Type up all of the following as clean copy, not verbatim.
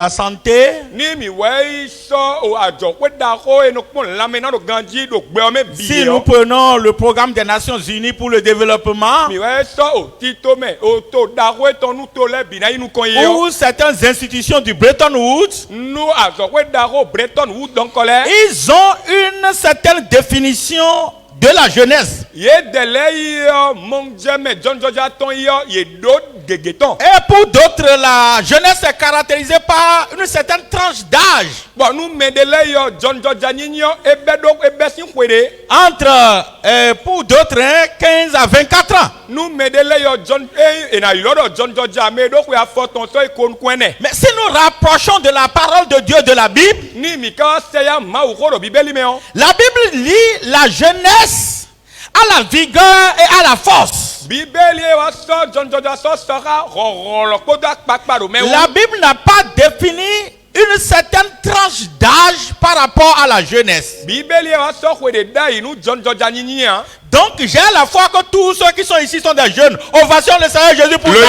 la santé. Si nous prenons le programme des Nations Unies pour le développement, ou certaines institutions du Bretton Woods, ils ont une certaine définition de la jeunesse. Et pour d'autres, la jeunesse est caractérisée par une certaine tranche d'âge. Entre, pour d'autres, 15 à 24 ans. Mais si nous rapprochons de la parole de Dieu de la Bible, la Bible lit la jeunesse à la vigueur et à la force. La Bible n'a pas défini une certaine tranche d'âge par rapport à la jeunesse. Donc j'ai la foi que tous ceux qui sont ici sont des jeunes. Ovation le Seigneur Jésus pour Même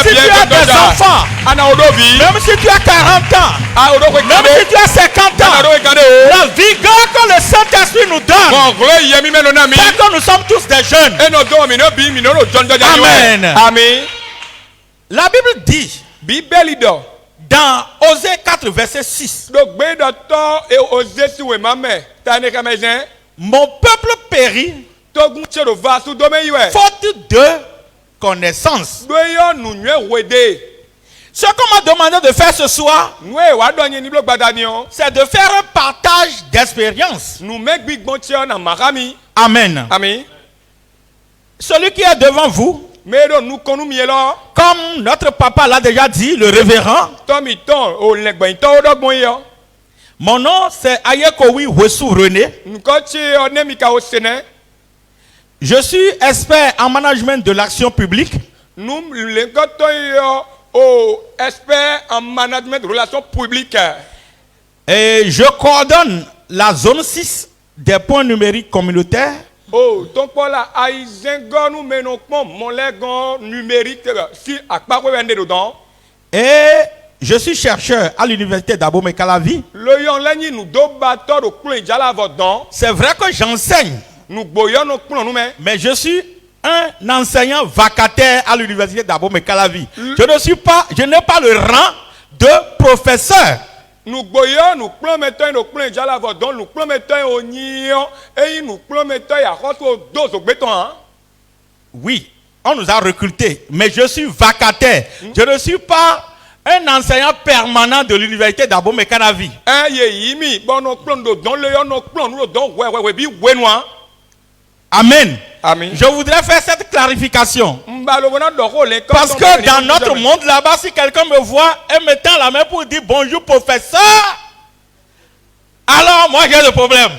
si tu as des enfants, même si tu as 40 ans, même si tu as 50 ans, la vigueur que le Saint-Esprit nous donne fait que nous sommes tous des jeunes. Amen. La Bible dit dans Osée 4 verset 6, mon peuple périt faute de connaissance. Ce qu'on m'a demandé de faire ce soir, c'est de faire un partage d'expérience. Amen. Celui qui est devant vous, comme notre papa l'a déjà dit, le révérend, mon nom c'est Ayekowi Wesu René. Je suis expert en management de l'action publique. Expert en management de relations publiques. Et je coordonne la zone 6 des points numériques communautaires. Donc voilà, nous menons mon légon numérique dedans. Et je suis chercheur à l'université d'Abomey-Calavi. C'est vrai que j'enseigne, mais je suis un enseignant vacataire à l'université d'Abomey-Calavi. Je n'ai pas le rang de professeur. Oui, on nous a recrutés, mais je suis vacataire. Je ne suis pas un enseignant permanent de l'université d'Abomey-Calavi. Amen. Je voudrais faire cette clarification. Parce que dans notre monde là-bas, si quelqu'un me voit et me tend la main pour dire bonjour professeur, alors moi j'ai le problème.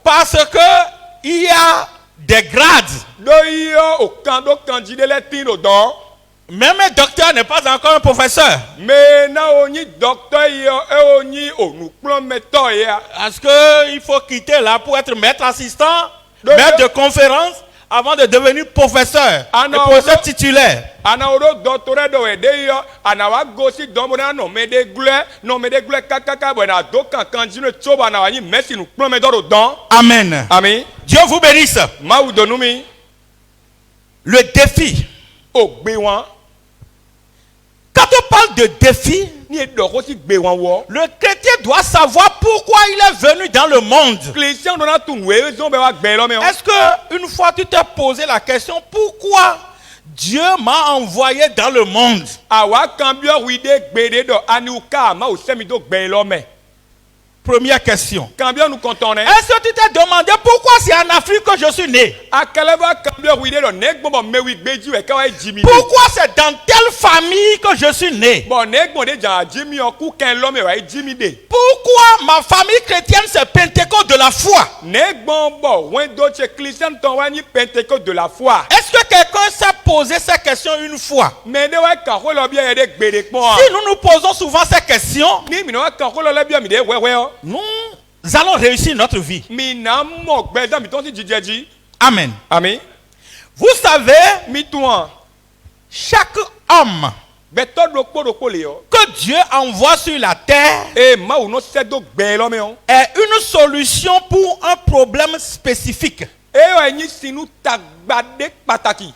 Parce que il y a des grades. Même un docteur n'est pas encore un professeur. Parce qu'il faut quitter là pour être maître assistant, maître de conférence, avant de devenir professeur, et professeur titulaire. Amen. Dieu vous bénisse. Le défi. Quand on parle de défi, le chrétien doit savoir pourquoi il est venu dans le monde. Est-ce que une fois tu t'es posé la question pourquoi Dieu m'a envoyé dans le monde? Première question. Est-ce que tu t'es demandé pourquoi c'est en Afrique que je suis né? Pourquoi c'est dans telle famille que je suis né? Pourquoi ma famille chrétienne c'est Pentecôte de la foi? Est-ce que quelqu'un s'est posé ces questions une fois? Si nous nous posons souvent ces questions, nous allons réussir notre vie. Amen. Amen. Vous savez, Mitouan. chaque homme Beto doko doko leo. que Dieu envoie sur la terre Eh ma ou no sedo gbelo me on. est une solution pour un problème spécifique. Eh o enyi sinu tagbade pataki.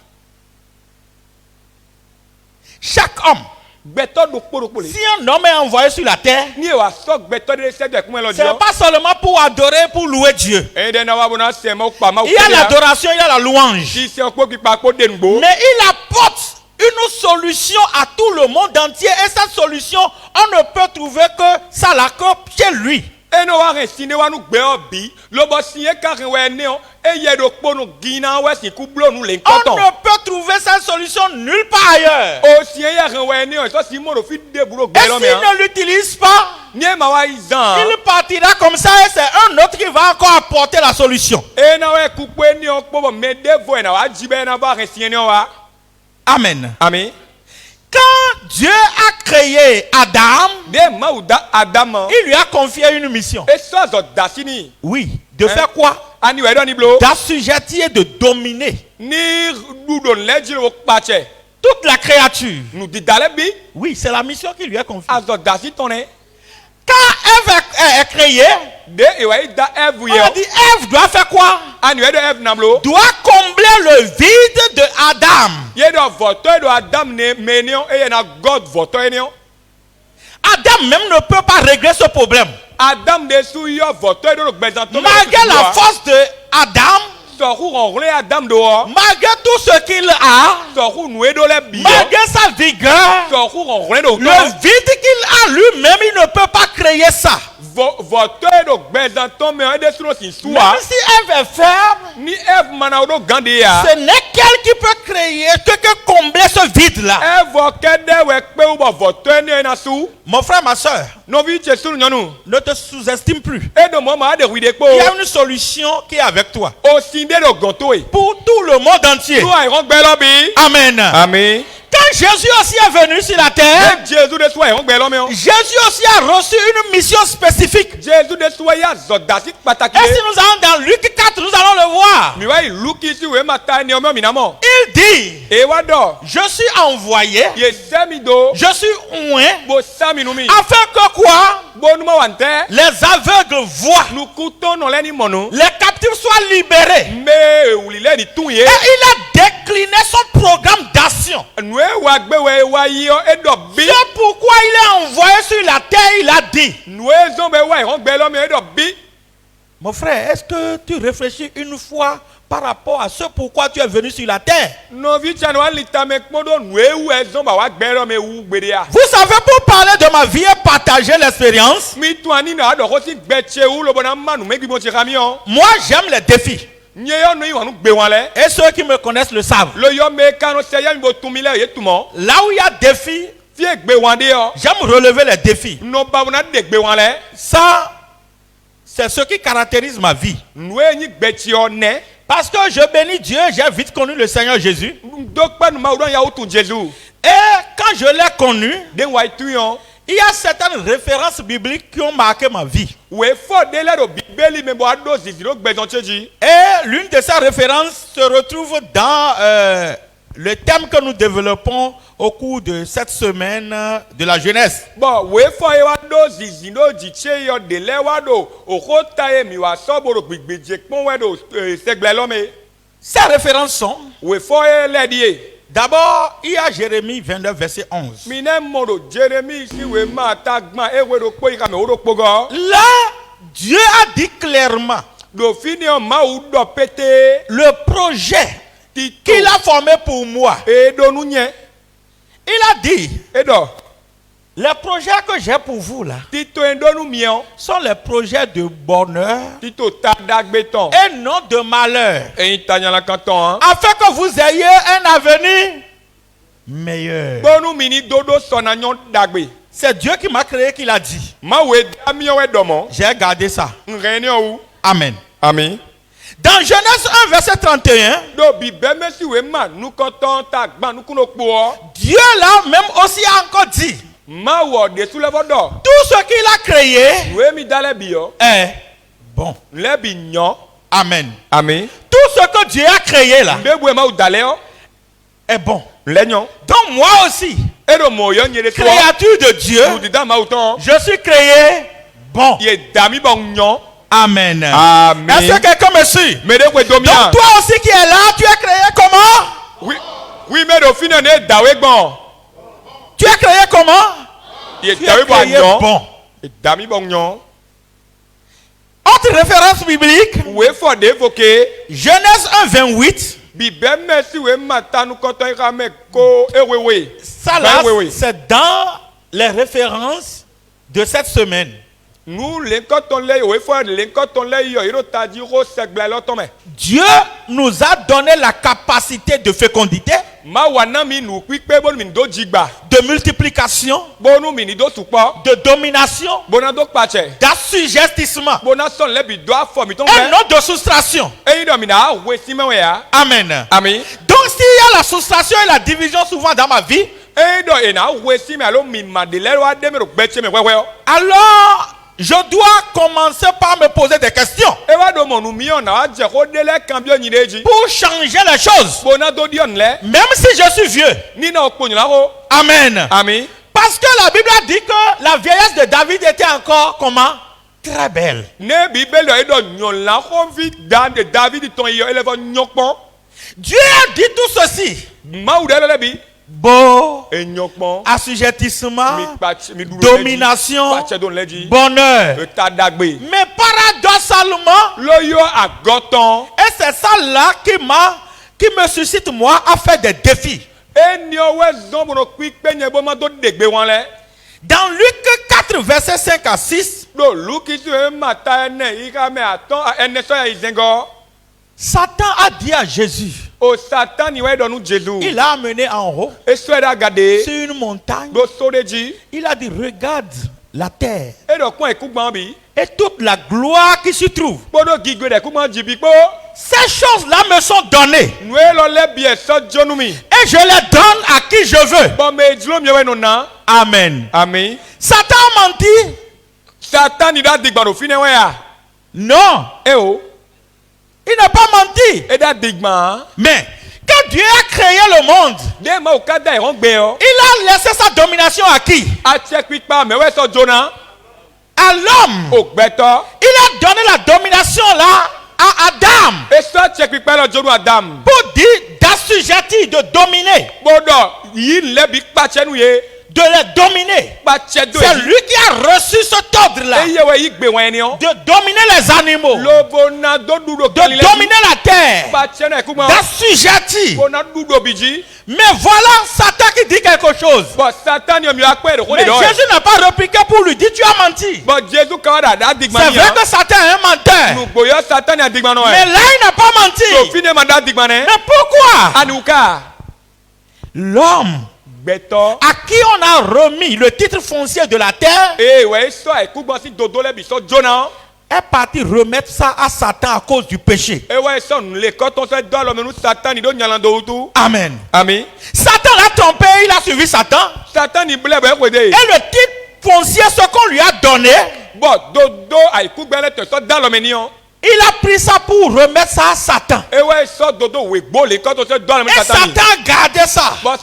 Chaque homme, Beto doko doko le. si un homme est envoyé sur la terre, Ni wa sok beto de sedo ekun lo c'est dio. pas seulement pour adorer, pour louer Dieu. Eh de na wa bona se ma pa ma. Il y a l'adoration, il y a la louange. Si se okpo ki pa ko denugbo. Mais il apporte une solution à tout le monde entier. Et cette solution, on ne peut trouver que ça là que chez lui. E no wa ren sine wa nu gbe obi. Lo bo sinye ka ren we ne on. E ye do po nu gina we sin ku blo nu le On nkoton. ne peut trouver cette solution nulle part ailleurs. O sinye ya ren we ne on. So si mo do fi de buro Et gbelo me. s'il ne l'utilise pas, Ni ma wa izan. il partira comme ça et c'est un autre qui va encore apporter la solution. E na we ku pe ni on po bo me de vo na wa jibe na ba ren sinye ni on wa. Amen. Amen. Quand Dieu a créé Adam, De ma ou da Adam. il lui a confié une mission. E so zo dasini. Oui. De faire quoi? Ani we do ni blo. D'assujettir et de dominer Ni du don leji wo pache. toute la créature. Nu di dale bi. Oui, c'est la mission qui lui est confiée. Azo dasi toné. Quand Ève est créée, De e wa da evu on ye. a dit Ève doit faire quoi? Ani we do ev na blo. Doit combler le vide de Adam. Ye do voto do Adam ne menion e ye na God voto enion. Adam même ne peut pas régler ce problème. Adam de sou yo voto do gbezanto. Malgré la force de Adam, So hu ronle Adam do. malgré tout ce qu'il a, So hu nou e do le bi. malgré sa vigueur, So hu ronle do. le vide qu'il a lui-même, il ne peut pas créer ça. Voto do gbezanto me e de sou sin Même soua. si Ève est faible, Ni ev mana do gande ya. ce n'est qu'elle qui peut créer, que combler ce vide-là. Evo kede we pe u bo voto eni na sou. Mon frère, ma soeur, No vi che sou nyonu. ne te sous-estime plus. E do mo ma de wi de po. Il y a une solution qui est avec toi. O sin de do gonto e. Pour tout le monde entier. Sou ay ron gbelo bi. Amen. Amen. Quand Jésus aussi est venu sur la terre, Jésus de sou ay ron gbelo me on. Jésus aussi a reçu une mission spécifique. Jésus de sou ya zo dasi pataki. Et si nous allons dans Luc 4, nous allons le voir. Mi wa luki si we mata ni o me minamo. Il dit, E wa do. je suis envoyé, Ye semi do. je suis oint, Bo sami nou mi. afin que quoi? Bo nou ma wante. Les aveugles voient, Nou kuton non le ni mono. les captifs soient libérés. Me ou li le ni tou ye. Et il a décliné son programme d'action. Nou e wa gbe we wa yi o e do bi. C'est pourquoi il est envoyé sur la terre, il a dit. Nou e zon be wa ron gbelo me e do bi. Mon frère, est-ce que tu réfléchis une fois par rapport à ce pourquoi tu es venu sur la terre? No vi chano an lita me kmodo nou e ou e zon ba wa gbelo me ou gbede ya. Vous savez, pour parler de ma vie et partager l'expérience, Mi tou ani na do ko si gbeche ou lo bona manu me gbo ti kamion. moi j'aime les défis. Nye yo nou yi wan nou gbe wan le. Et ceux qui me connaissent le savent. Lo yo me kano se ya mi bo tou mi le ye tou mo. Là où il y a défis, Fie gbe wan de yo. j'aime relever les défis. No ba wona de gbe wan le. Ça, c'est ce qui caractérise ma vie. Nou e ni gbeche yo ne. Parce que je bénis Dieu, j'ai vite connu le Seigneur Jésus. Donc pas nou ma ou don ya ou tou Jésus. Et quand je l'ai connu, Den wa tou yon. il y a certaines références bibliques qui ont marqué ma vie. We fo de le do bibeli me bo ado zizi do gbe zon cheji. Et l'une de ces références se retrouve dans le thème que nous développons au cours de cette semaine de la jeunesse. Bon, we fo e wa do zizi do ji che yo de le wa do. O ko ta e mi wa so bo do gbigbeje pon we do segble lo me. Ces références sont, We fo e le di. d'abord, il y a Jérémie 29, verset 11. Mi ne mo do Jérémie si we ma ta gban e we do po ika me o do pogo. Là, Dieu a dit clairement Do fini on ma ou do pété. le projet Tito. qu'il a formé pour moi. E do nou nye. Il a dit, E do. les projets que j'ai pour vous là Tito en do nou mion. sont les projets de bonheur Tito ta dag beton. et non de malheur, E itanya la kanton hein. afin que vous ayez un avenir meilleur. Bon nou mini dodo sonanyon dagbe. C'est Dieu qui m'a créé, qui l'a dit. Ma we damion we domo. J'ai gardé ça. Nrenyo ou. Amen. Amen. Dans Genèse 1, verset 31, Do bi be me si we ma nou kanton ta gban nou kuno po. Dieu là même aussi a encore dit, Ma wo de sou le vodo. tout ce qu'il a créé We mi dale bi yo. est bon. Le bi nyon. Amen. Amen. Tout ce que Dieu a créé là est bon. Donc moi aussi, créature de Dieu, je suis créé bon. Amen. Amen. Est-ce que quelqu'un me suit? Donc toi aussi qui es là, tu es créé comment? Oui, oui, mais au final, tu es créé comment? Tu es créé bon. Autre référence biblique, Genèse 1:28. Ça là, c'est dans les références de cette semaine. Dieu nous a donné la capacité de fécondité, de multiplication, de domination, d'assujettissement et non de soustraction. Amen. Amen. Donc s'il y a la soustraction et la division souvent dans ma vie, alors je dois commencer par me poser des questions pour changer les choses. Même si je suis vieux. Amen. Amen. Parce que la Bible a dit que la vieillesse de David était encore comment? Très belle. Dieu a dit tout ceci. Beau, assujettissement, domination, bonheur. Mais paradoxalement, et c'est ça là qui me suscite moi à faire des défis. Dans Luc 4, versets 5 à 6, Satan a dit à Jésus, il a amené en haut sur une montagne. Il a dit, regarde la terre et toute la gloire qui s'y trouve. Ces choses-là me sont données et je les donne à qui je veux. Amen. Amen. Satan a menti. Non. Il n'a pas menti. Mais quand Dieu a créé le monde, il a laissé sa domination à qui? À l'homme. Il a donné la domination là à Adam. Pour dire d'assujettir, de dominer. De les dominer. C'est lui qui a reçu cet ordre-là. De dominer les animaux. De dominer la terre. D'assujettir. Mais voilà Satan qui dit quelque chose. Mais Jésus n'a pas répliqué pour lui dire tu as menti. C'est vrai que Satan est un menteur. Mais là il n'a pas menti. Mais pourquoi? L'homme à qui on a remis le titre foncier de la terre est parti remettre ça à Satan à cause du péché. Amen. Amen. Satan l'a trompé, il a suivi Satan. Et le titre foncier, ce qu'on lui a donné, il a pris ça pour remettre ça à Satan. Et Satan a gardé ça. Pour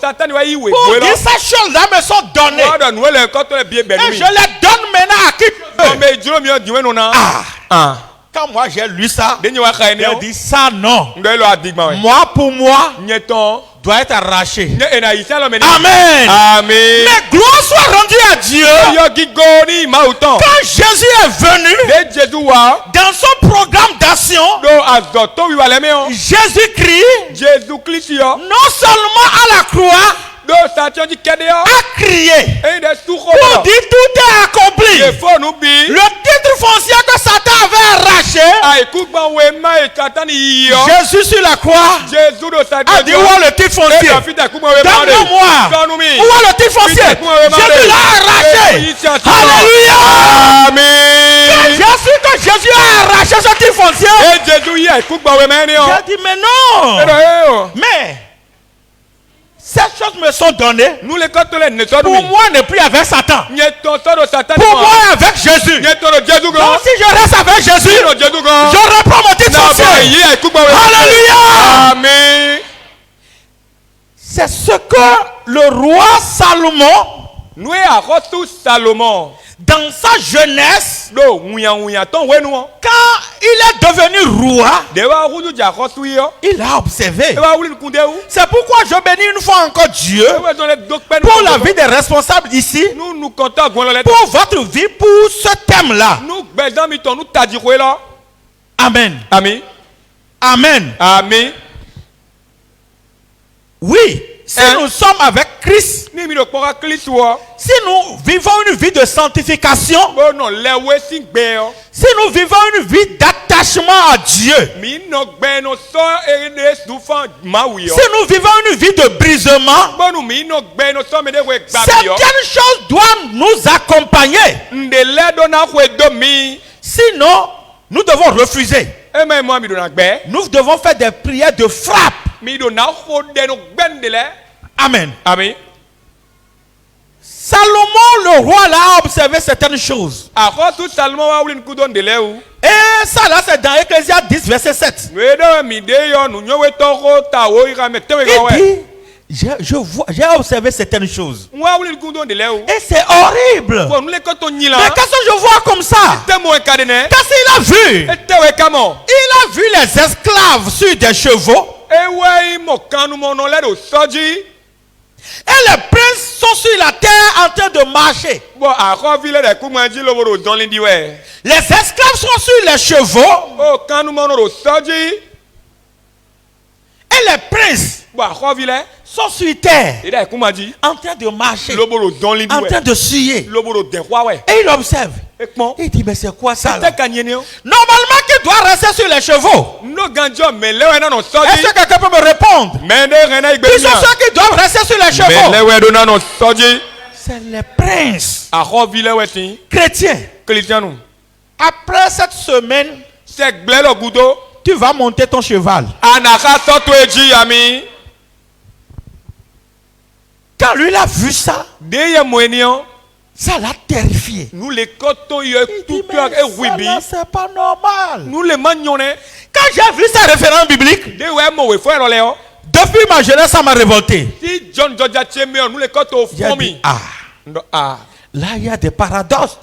dire ces choses-là me sont données. Et je les donne maintenant à qui je veux. Quand moi j'ai lu ça, j'ai dit ça non. Moi pour moi, doit être arraché. Amen. Amen. Mais gloire soit rendue à Dieu. Quand Jésus est venu dans son programme d'action, Jésus-Christ, non seulement à la croix, a crié pour dire tout est accompli. Le titre foncier que Satan avait arraché, Jésus sur la croix a dit où est le titre foncier? Donne-le-moi. Où est le titre foncier? Jésus l'a arraché. Alléluia. Amen. Que Jésus a arraché ce titre foncier, j'ai dit mais non. Mais Ces choses me sont données Nous les cotolets ne sommes pour moi ne plus avec Satan. Satan. Pour moi avec Jésus. Donc si je reste avec Jésus, je reprends mon titre foncier. Alléluia. Amen. C'est ce que le roi Salomon, dans sa jeunesse, quand il est devenu roi, il a observé. C'est pourquoi je bénis une fois encore Dieu pour la vie des responsables ici, pour votre vie, pour ce thème-là. Amen. Amen. Amen. Amen. Oui, si nous sommes avec Christ, si nous vivons une vie de sanctification, si nous vivons une vie d'attachement à Dieu, si nous vivons une vie de brisement, certaines choses doivent nous accompagner. Sinon, nous devons refuser. Nous devons faire des prières de frappe. Amen. Amen. Salomon, le roi, là, a observé certaines choses. Et ça, là, c'est dans Ecclésiaste 10, verset 7. Il dit, j'ai observé certaines choses. Et c'est horrible. Mais qu'est-ce que je vois comme ça? Qu'est-ce qu'il a vu? Il a vu les esclaves sur des chevaux. Et les princes sont sur la terre en train de marcher. Les esclaves sont sur les chevaux. Et les princes sont sur terre en train de marcher, en train de suer. Et il observe. Il dit, mais c'est quoi ça là? Normalement, qui doit rester sur les chevaux? Est-ce que quelqu'un peut me répondre? Qui sont ceux qui doivent rester sur les chevaux? C'est les princes chrétiens. Après cette semaine, tu vas monter ton cheval. Quand lui il a vu ça, ça l'a terrifié. Nous les cotons, C'est pas normal. nous les manions. Quand j'ai vu sa référence biblique, depuis ma jeunesse, ça m'a révolté. Si John Georgia Chemio, nous les cotons J'ai dit, là il y a des paradoxes.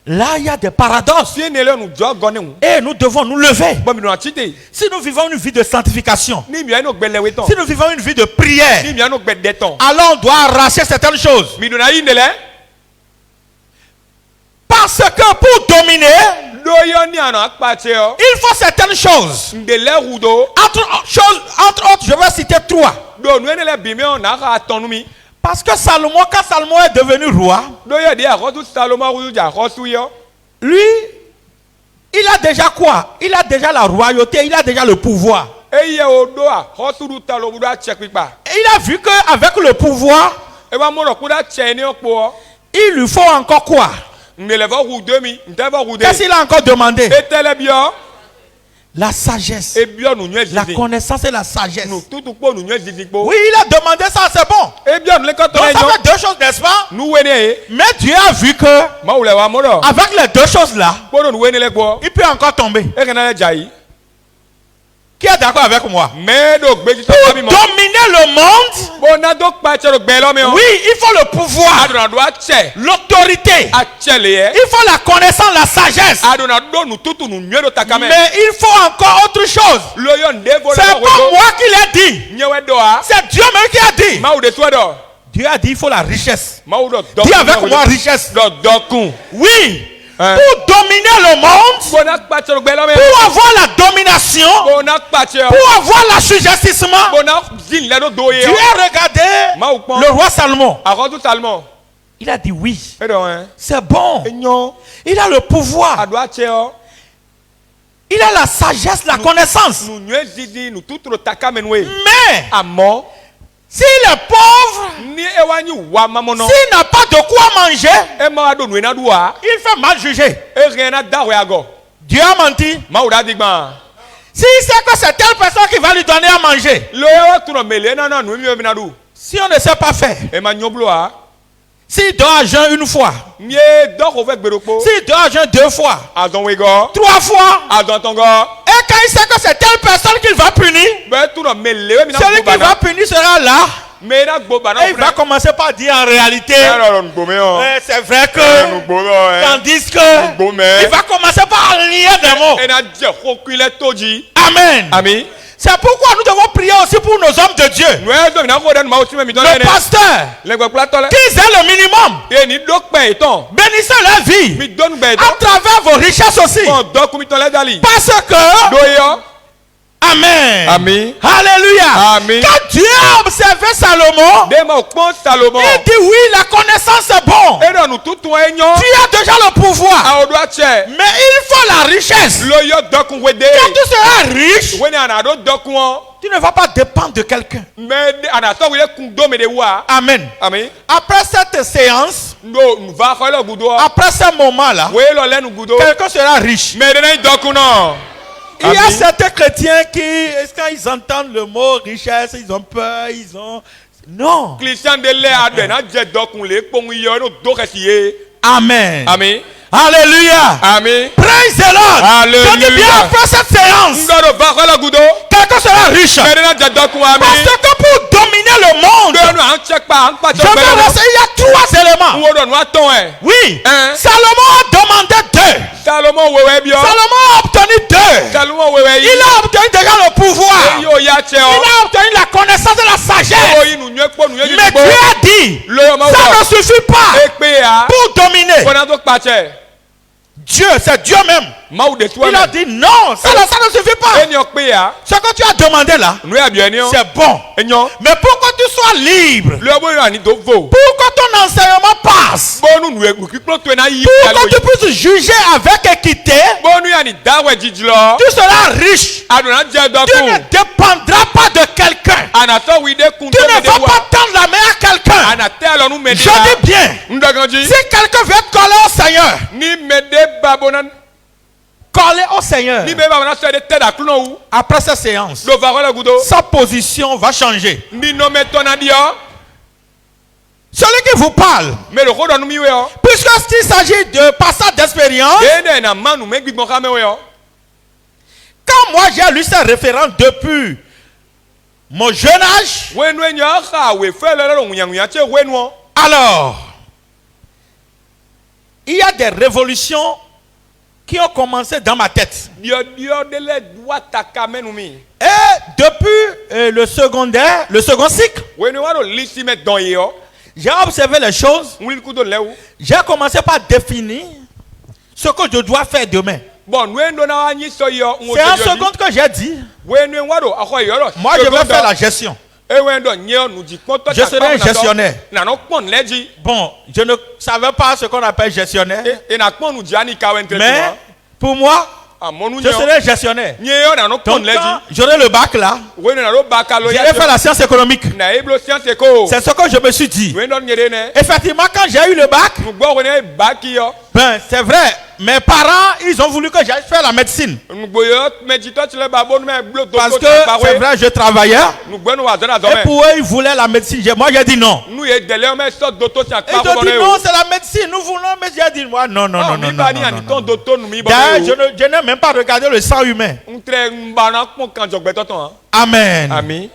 Là il y a des paradoxes. Et nous devons nous lever. Si nous vivons une vie de sanctification, si nous vivons une vie de prière, alors on doit arracher certaines choses. Parce que pour dominer, il faut certaines choses. Entre autres, je vais citer 3. Parce que Salomon, quand Salomon est devenu roi, lui, il a déjà quoi? Il a déjà la royauté, il a déjà le pouvoir. Et il a vu qu'avec le pouvoir, il lui faut encore quoi? Qu'est-ce qu'il a encore demandé? La sagesse, la connaissance et la sagesse. Oui, il a demandé ça, c'est bon. Donc ça fait 2 choses, n'est-ce pas? Mais Dieu a vu que avec les 2 choses là, il peut encore tomber. Qui est d'accord avec moi? Pour dominer le monde, oui, il faut le pouvoir, l'autorité, il faut la connaissance, la sagesse. Mais il faut encore autre chose. C'est pas moi qui l'ai dit, c'est Dieu même qui a dit. Dieu a dit il faut la richesse. Dis avec moi richesse. Oui. Pour dominer le monde, pour avoir la domination, pour avoir l'assujettissement, Dieu a regardé le roi Salomon. Il a dit oui, c'est bon. Il a le pouvoir, il a la sagesse, la connaissance. Mais s'il est pauvre, s'il n'a pas de quoi manger, il fait mal juger. Dieu a menti. S'il sait que c'est telle personne qui qui va lui donner à manger? Si on ne sait pas faire, s'il dort à jeun une fois, s'il dort à jeun 2 fois, 3 fois, et quand il sait que c'est telle personne qu'il va punir, celui qui va punir sera là. Et il va commencer par dire en réalité, c'est vrai que, tandis que, il va commencer par lier des mots. Amen. C'est pourquoi nous devons prier aussi pour nos hommes de Dieu. Le pasteur, qu'ils aient le minimum. Bénissez leur vie à travers vos richesses aussi. Parce que Amen. Alléluia. Amen. Quand Dieu a observé Salomon, il dit oui, la connaissance est bon. Tu as déjà le pouvoir. Mais il faut la richesse. Quand tu seras riche, tu ne vas pas dépendre de quelqu'un. Amen. Après cette séance, après ce moment-là, quelqu'un sera riche. Il y a certains chrétiens qui, quand ils entendent le mot richesse, ils ont peur, Non. Amen. Alléluia. Praise the Lord. Alléluia. Je dis bien après cette séance, quelqu'un sera riche. Parce que pour dominer le monde, je vais rester, il y a 3 éléments. Oui. Salomon a demandé 2. Salomon a obtenu 2. Il a obtenu déjà le pouvoir. Il a obtenu la connaissance et la sagesse. Mais Dieu a dit, ça ne suffit pas pour dominer. Dieu, c'est Dieu même. Il a dit non, ça ne suffit pas. Ce que tu as demandé là, c'est bon. Mais pour que tu sois libre, pour que ton enseignement passe, pour que tu puisses juger avec équité, tu seras riche. Tu ne dépendras pas de quelqu'un. Tu ne vas pas tendre la main à quelqu'un. Je dis bien, si quelqu'un veut te coller au Seigneur, coller au Seigneur, après cette séance, sa position va changer. Celui qui vous parle, puisqu'il s'agit de passage d'expérience, quand moi j'ai lu ces références depuis mon jeune âge, alors il y a des révolutions qui ont commencé dans ma tête. Et depuis le secondaire, le second cycle, j'ai observé les choses. J'ai commencé par définir ce que je dois faire demain. C'est en seconde que j'ai dit, moi je vais faire la gestion. Je serai un gestionnaire. Bon, je ne savais pas ce qu'on appelle gestionnaire. Mais pour moi, je serai gestionnaire. Donc quand j'aurai le bac là, j'allais faire la science économique. C'est ce que je me suis dit. Effectivement, quand j'ai eu le bac, ben, c'est vrai, mes parents, ils ont voulu que j'aille faire la médecine. Parce que c'est vrai, je travaillais. Et pour eux, ils voulaient la médecine. Moi, j'ai dit non. Ils ont dit non, c'est la médecine. Nous voulons, mais j'ai dit moi, non. Je n'ai même pas regardé le sang humain. Amen.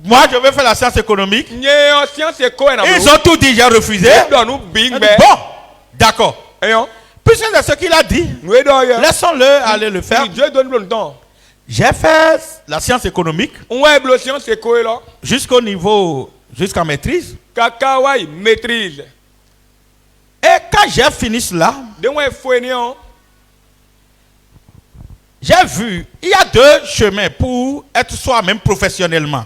Moi, je vais faire la science économique. Ils ont tout dit, j'ai refusé. Bon, d'accord. Puisque c'est ce qu'il a dit, laissons-le aller le faire. J'ai fait la science économique jusqu'à maîtrise. Et quand j'ai fini cela, j'ai vu, il y a 2 chemins pour être soi-même professionnellement.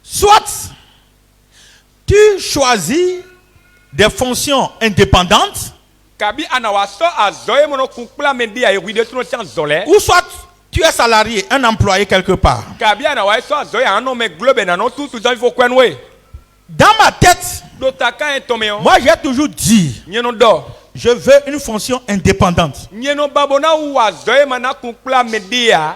Soit tu choisis des fonctions indépendantes, ou soit tu es salarié, un employé quelque part. Dans ma tête, moi j'ai toujours dit, Je veux une fonction indépendante. Nyeno babona wa zoe mana kunkla media.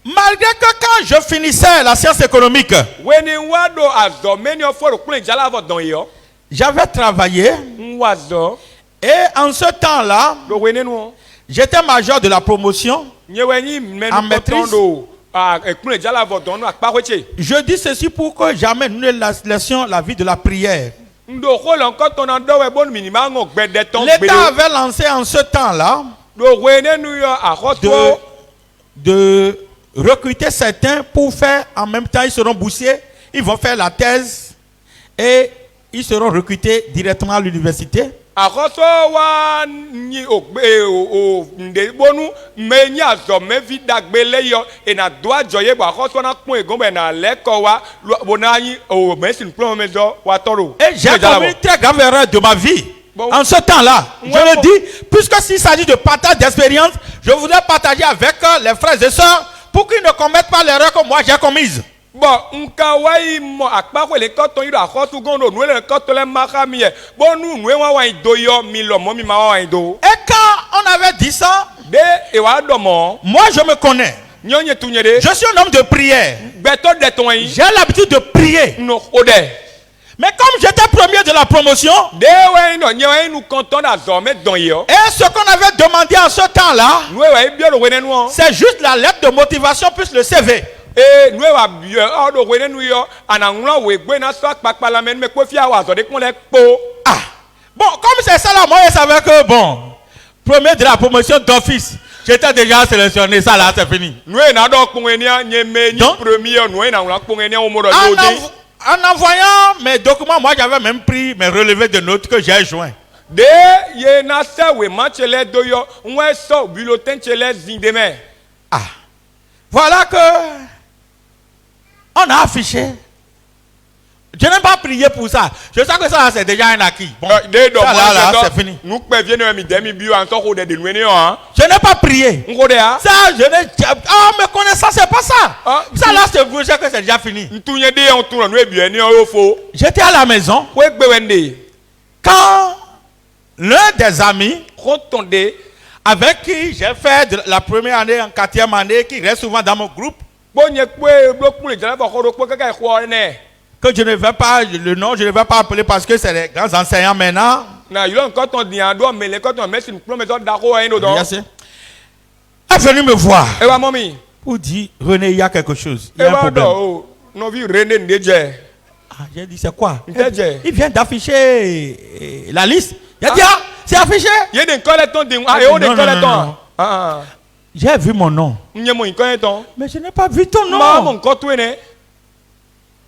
Malgré que quand je finissais la science économique, Weni wado azo menyo foro kule jala vo don yo. j'avais travaillé Wazo. et en ce temps-là, Do wene no. j'étais major de la promotion. Nyeweni En menu maîtrise. potondo. Ah, kule jala vo don no akpa weche. Je dis ceci pour que jamais nous ne laissions la vie de la prière. Ndo ko lo nko ton ando we bon minima ngo gbede ton gbede. L'État avait lancé en ce temps-là Do wene nu yo akoto. de recruter certains pour faire en même temps, ils seront boursiers, ils vont faire la thèse et ils seront recrutés directement à l'université. Akoto wa ni ogbe o nde bonu me nya zo me vidagbele yo e na do ajoye bo akoto na pon egon be na leko wa bona yin o me sin plan me do wa toro. Et j'ai commis une très grave erreur de ma vie. Bon. En ce temps-là, je le dis, puisque s'il s'agit de partage d'expérience, je voudrais partager avec les frères et sœurs pour qu'ils ne commettent pas l'erreur que moi j'ai commise. Bon, nka wai mo akpa ko le koton iro akoto gondo nu le koton le maka mi e. Bon nu wa do yo mi lo mo mi ma wa do. Et quand on avait dit ça, De e wa do mo. moi je me connais. Nyonye tunyede. Je suis un homme de prière. Beto de ton yi. J'ai l'habitude de prier. No ode. Mais comme j'étais premier de la promotion, De we no nyewe nu konton da zo me don yo. et ce qu'on avait demandé en ce temps-là, Nu wa bi lo wene nu. c'est juste la lettre de motivation plus le CV. Nu wa bi o do wene nu yo ananwla we gbe na so apapa la men me ko fi awa zo de kun le po. Ah, bon, comme c'est ça là, moi je savais que bon, premier de la promotion d'office, j'étais déjà sélectionné, ça là c'est fini. Nu e na do kun enia nyeme ni Donc, premier nu e na wla kun enia o mo do En, lo de. en envoyant mes documents, moi j'avais même pris mes relevés de notes que j'ai joints. De ye na se we ma chele do yo nwe so bulletin chele zindeme. Ah, voilà que on a affiché. Je n'ai pas prié pour ça. Je sais que ça c'est déjà un acquis. Bon, De do ça là, mo c'est fini. Nu pe vie no mi demi bi an so ko de nu ene han. Je n'ai pas prié. Ngo de a. Ça, je n'ai... Ah, mais connaissant, c'est pas ça. Ah, Ça là, c'est vous, je sais que c'est déjà fini. Ntunye de on tun nu e bi ene o fo. J'étais à la maison We gbe wende. quand l'un des amis Rotonde avec qui j'ai fait de la première année en 4e année, qui reste souvent dans mon groupe, bonye pe bloku le jala ba ko ro pe kaka ko ne. que je ne vais pas, le nom, je ne vais pas appeler parce que c'est les grands enseignants maintenant. Na yo nkan ton di an do me le kon ton me sin plan me so da ko en do. Bien sûr. Est venu me voir E wa mami. pour dire, René, il y a quelque chose, il y E a un wa problème. do no vi René Ndeje. Ah, j'ai dit, c'est quoi? Ndeje. Il vient d'afficher la liste. Il a dit, ah, c'est affiché. Ye de nkan le ton di ah e o de Non, nkan non, le non, ton. non. Ah. J'ai vu mon nom. Nye mo nkan le ton. Mais je n'ai pas vu ton nom. Ma mo nkan to ene.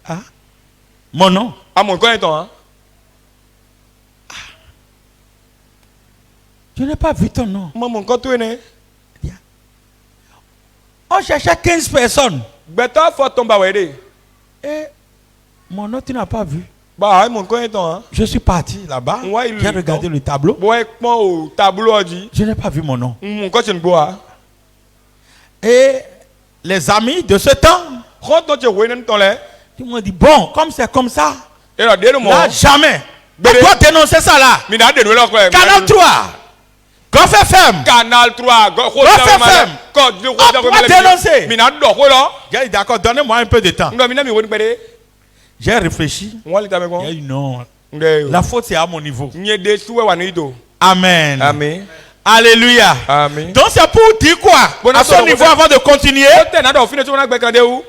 Ah, mon nom. Ah mo nkan le ton hein. Je n'ai pas vu ton nom. Ma mo nkan to ene. On cherchait 15 personnes. Gbeta fo ton ba we de. Et mon nom, tu n'as pas vu. Ba ai mo nkan le ton hein. Je suis parti là-bas. Ouais, J'ai regardé le tableau. Bo e pon au tableau odi. Je n'ai pas vu mon nom. Mon nkan se nboa. Et les amis de ce temps, Quand on te voit ton lait, ils m'ont dit, bon, comme c'est comme ça, et là, dès le moment, là, jamais. On Bébé. doit dénoncer ça là. mais n'a de nous là quoi. Canal 3, Golf FM. Canal 3, FM. On doit dénoncer. Mais n'a de quoi là. J'ai dit, d'accord, donnez-moi un peu de temps. Non, mais n'a mi woni pede. J'ai réfléchi. On va le J'ai dit, non, mettre. la faute c'est à mon niveau. Nye de souwe wa nido. Amen. Amen. Alléluia. Amen. Donc c'est pour dire quoi? Bon, À ce attends, niveau, avant de continuer, Peut-être n'a do fini to na gbe kande ou.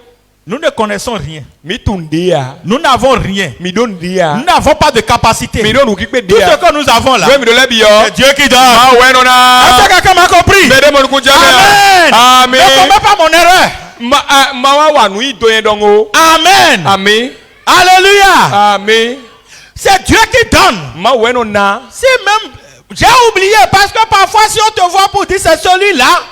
nous ne connaissons rien. Mi tundia. Nous n'avons rien. Mi don dia. Nous n'avons pas de capacité. Mi don ou kipe Tout ce dia. que nous avons là, We mi do lebi yo. c'est Dieu qui donne. Ah ouais non Est-ce que na. quelqu'un m'a compris? Bede mo ku jame. Amen. Amen. Ne commets pas mon erreur. Ma wa wa nu ido yen dongo. Amen. Amen. Alléluia. Amen. C'est Dieu qui donne. Ma ouais non na. Si même, j'ai oublié parce que parfois si on te voit pour dire c'est celui-là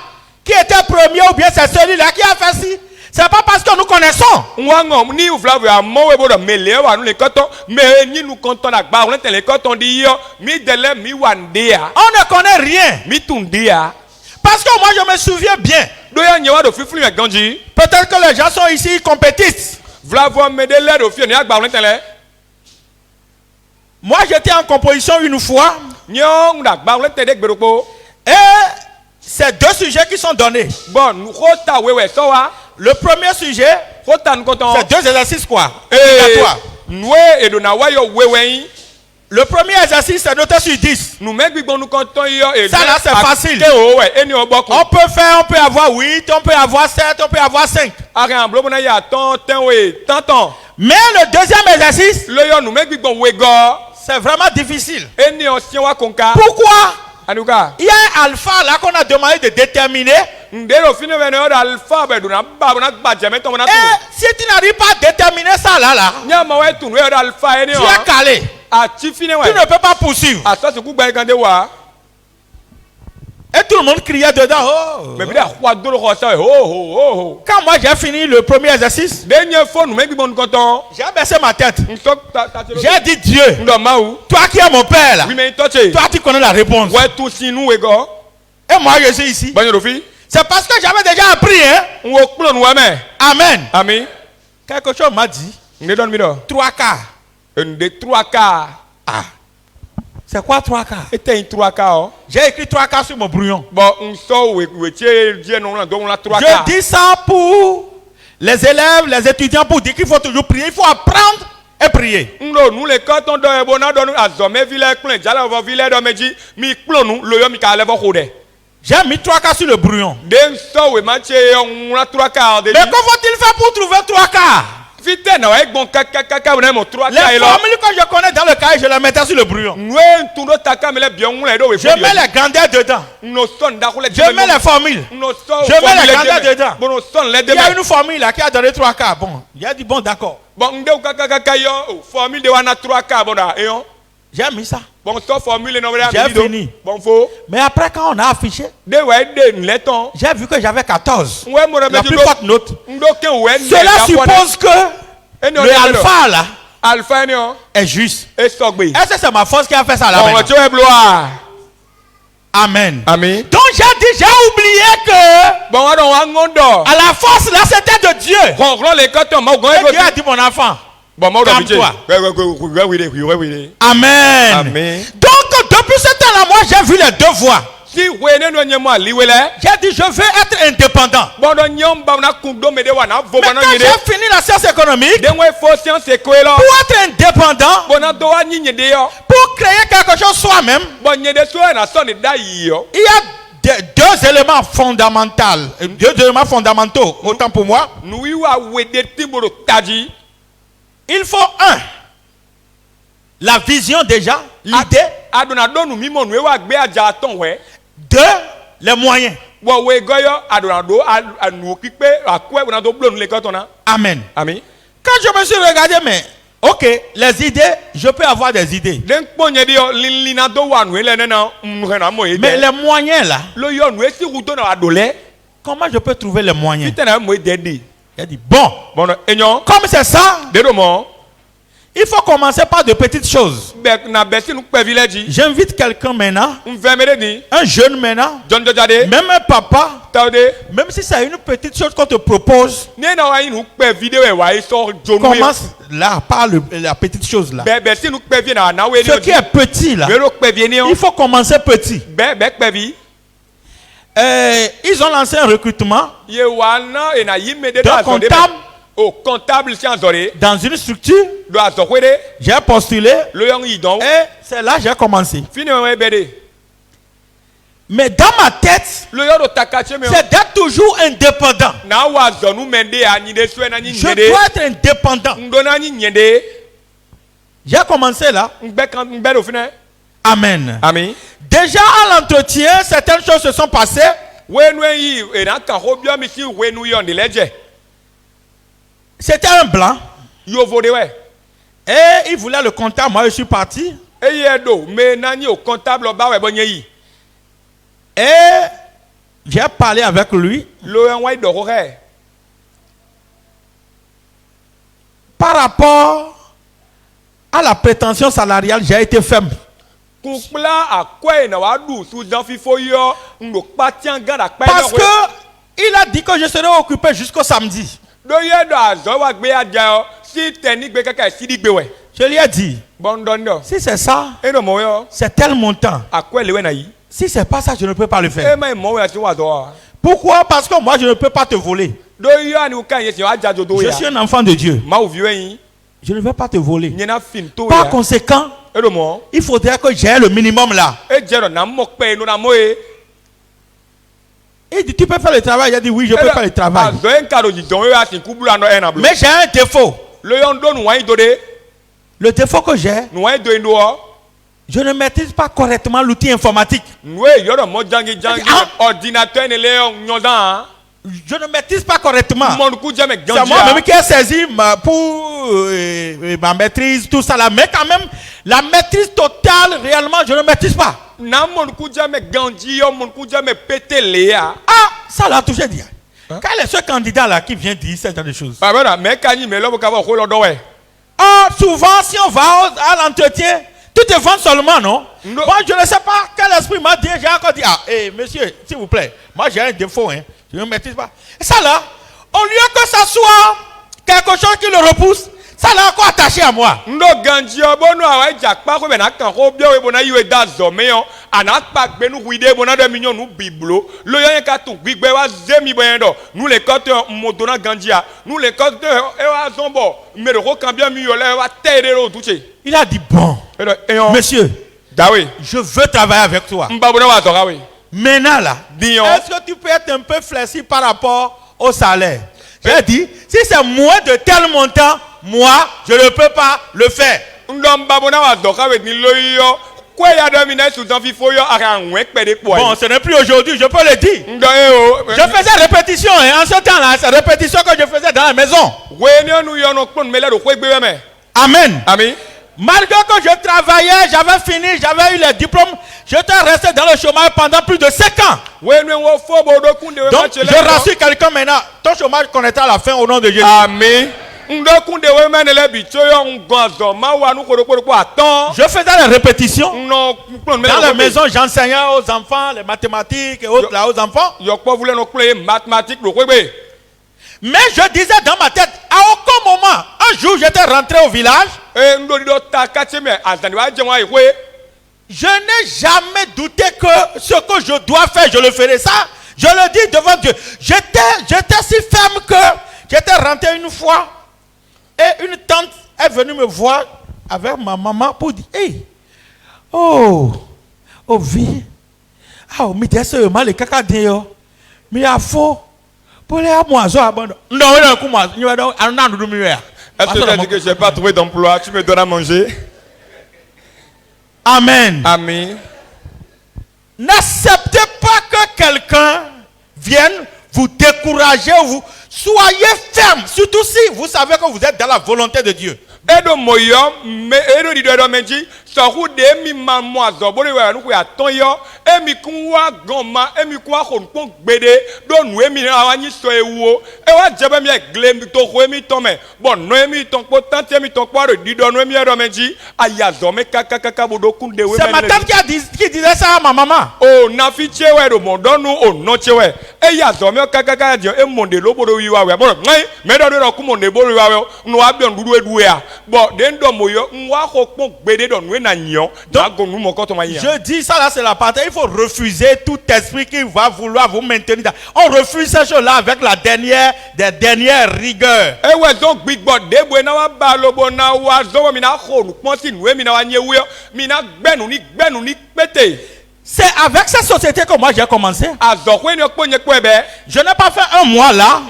qui était premier ou bien c'est celui-là qui a fait ci, c'est pas parce que nous connaissons. Ngwango ni uvla we amo we bodo mele wa nu le koton me ni nu konton na gba on tele koton di yo mi dele mi wandea On ne connaît rien. mi tundia Parce que moi je me souviens bien. do ya nyewa do fifuli me ganji Peut-être que les gens sont ici, ils compétissent. vla vo me dele do fi ni agba on tele Moi j'étais en composition une fois. nyong da gba le tede gberopo. Et c'est deux sujets qui sont donnés. Bon, nous khota wewe so wa. Le premier sujet, Khota nkoton. c'est deux exercices quoi. Obligatoire. Noue et dona wa yo wewe. Le premier exercice, c'est noté sur 10. Nous mec bon nous konton yo et ça là, c'est facile. On peut faire, on peut avoir 8, on peut avoir 7, on peut avoir 5. Mais le deuxième exercice, c'est vraiment difficile. Pourquoi? Il y a un alpha là qu'on a demandé de déterminer. Et si tu n'arrives pas à déterminer ça là, tu es calé. Tu ne peux pas poursuivre. Et tout le monde criait dedans. Oh. Quand moi j'ai fini le premier exercice, j'ai abaissé ma tête. J'ai dit Dieu, toi qui es mon père là, toi tu connais la réponse. Et moi je suis ici. C'est parce que j'avais déjà appris. Hein? Amen. Quelque chose m'a dit. 3 quarts. Ah. C'est quoi 3 quarts? J'ai écrit 3 quarts sur mon brouillon. Je dis ça pour les élèves, les étudiants, pour dire qu'il faut toujours prier. Il faut apprendre et prier. J'ai mis 3 quarts sur le brouillon. Mais comment faut-il faire pour trouver 3 quarts? Les formules que je connais dans le cahier, je les mettais sur le brouillon. Je mets les grandeurs dedans. Je mets les formules. Je mets les grandeurs dedans. Il y a une formule là qui a donné 3 quarts. Bon, il a dit bon d'accord. J'ai mis ça. J'ai fini. Mais après quand on a affiché, j'ai vu que j'avais 14. La plus forte note. Cela suppose que le alpha là est juste. Est-ce que c'est ma force qui a fait ça là? Amen. Donc j'ai dit, j'ai oublié que à la force là c'était de Dieu. Et Dieu a dit mon enfant, calme-toi. Amen. Donc depuis ce temps là moi j'ai vu les deux voies. J'ai dit je veux être indépendant. Mais quand j'ai fini la science économique, pour être indépendant, pour créer quelque chose soi-même, il y a deux éléments fondamentaux, autant pour moi. Il faut la vision déjà, l'idée. Deux, les moyens. Amen. Quand je me suis regardé, mais ok, les idées, je peux avoir des idées. Mais les moyens là, comment je peux trouver les moyens? Il a dit bon, comme c'est ça, il faut commencer par de petites choses. J'invite quelqu'un maintenant, un jeune maintenant, même un papa, même si c'est une petite chose qu'on te propose, commence là par la petite chose là. Ce qui est petit là, il faut commencer petit. Ils ont lancé un recrutement d'un comptable. Dans une structure, j'ai postulé et c'est là que j'ai commencé. Mais dans ma tête, c'est d'être toujours indépendant. Je dois être indépendant. J'ai commencé là. Amen. Déjà à l'entretien, certaines choses se sont passées. C'était un blanc. Et il voulait le comptable. Moi, je suis parti. Et j'ai parlé avec lui. Par rapport à la prétention salariale, j'ai été ferme. Parce que il a dit que je serai occupé jusqu'au samedi. Je lui ai dit, si c'est ça, c'est tel montant. Si c'est pas ça, je ne peux pas le faire. Pourquoi? Parce que moi, je ne peux pas te voler. Je suis un enfant de Dieu. Je ne vais pas te voler. Par conséquent, il faudrait que j'ai le minimum là. Il dit, tu peux faire le travail. Il a dit, oui, je peux faire le travail. Mais j'ai un défaut. Le défaut que j'ai, je ne maîtrise pas correctement l'outil informatique. Je ne maîtrise pas correctement. C'est moi-même qui ai saisi pour ma maîtrise, tout ça là. Mais quand même, la maîtrise totale, réellement, je ne maîtrise pas. Ah, ça l'a touché dire. Quel est ce candidat là qui vient dire ce genre de choses? Ah, souvent, si on va à l'entretien, tout est vent seulement, non? Moi, je ne sais pas quel esprit m'a dit. J'ai encore dit, ah, monsieur, s'il vous plaît, moi j'ai un défaut, hein. Je ne maîtrise pas. Et ça là, au lieu que ça soit quelque chose qui le repousse, ça l'a encore attaché à moi. Il a dit, bon, monsieur, je veux travailler avec toi. Maintenant là, est-ce que tu peux être un peu flexible par rapport au salaire? J'ai dit, si c'est moins de tel montant, moi, je ne peux pas le faire. Bon, ce n'est plus aujourd'hui, je peux le dire. Je faisais répétition, hein, en ce temps-là, c'est répétition que je faisais dans la maison. Amen. Amen. Malgré que je travaillais, j'avais fini, j'avais eu les diplômes, j'étais resté dans le chômage pendant plus de 5 ans. Donc, je rassure quelqu'un maintenant, ton chômage connaîtra la fin au nom de Jésus. Amen. Je faisais les répétitions. Dans la maison, j'enseignais aux enfants les mathématiques et autres là aux enfants. Mais je disais dans ma tête, à aucun moment, un jour j'étais rentré au village. Je n'ai jamais douté que ce que je dois faire, je le ferai. Ça, je le dis devant Dieu. J'étais si ferme que j'étais rentré une fois et une tante est venue me voir avec ma maman pour dire, hey, vie, mais t'es sûr, mal les caca d'ailleurs, mais à faux. Pour les moiseaux abandonnés. Non, est-ce que tu as dit que je n'ai pas trouvé d'emploi? Tu me donnes à manger? Amen. Amen. N'acceptez pas que quelqu'un vienne vous décourager. Soyez ferme, surtout si vous savez que vous êtes dans la volonté de Dieu. C'est ma tante qui disait ça à ma maman. Je dis ça là, c'est la partie. Il faut refuser tout esprit qui va vouloir vous maintenir. On refuse ces choses-là avec la dernière des dernières rigueurs. C'est avec cette société que moi j'ai commencé. Je n'ai pas fait un mois là.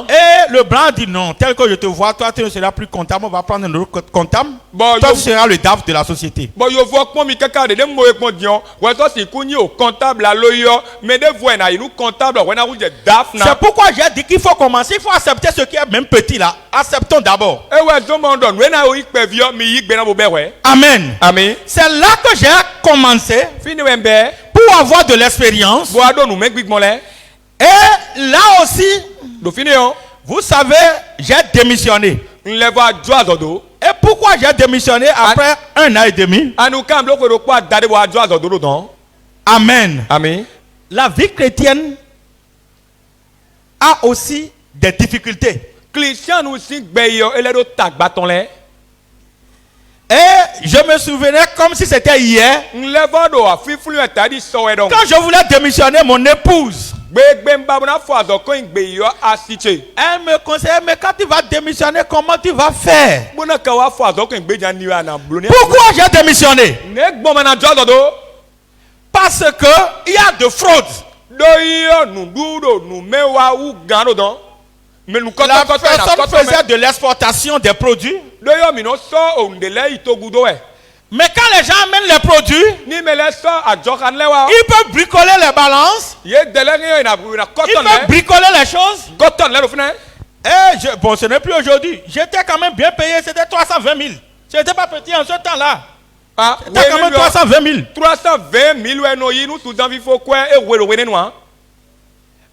Et le blanc dit non, tel que je te vois, toi tu ne seras plus comptable, on va prendre un autre comptable. Toi tu seras le DAF de la société. C'est pourquoi j'ai dit qu'il faut commencer, il faut accepter ce qui est même petit là. Acceptons d'abord. Amen. Amen. C'est là que j'ai commencé. Pour avoir de l'expérience. Et là aussi, vous savez, j'ai démissionné. Et pourquoi j'ai démissionné après 1 an et demi? Amen. Amen. La vie chrétienne a aussi des difficultés. Et je me souvenais comme si c'était hier. Quand je voulais démissionner, mon épouse, elle me conseillait, mais quand tu vas démissionner, comment tu vas faire? Pourquoi j'ai démissionné? Parce que il y a de fraude. La personne faisait de l'exportation des produits. Mais quand les gens amènent les produits, ils peuvent bricoler les balances. Ils peuvent bricoler les choses. Et bon, ce n'est plus aujourd'hui. J'étais quand même bien payé, c'était 320 000. Je n'étais pas petit en ce temps-là. C'était quand même 320 000. 320 000,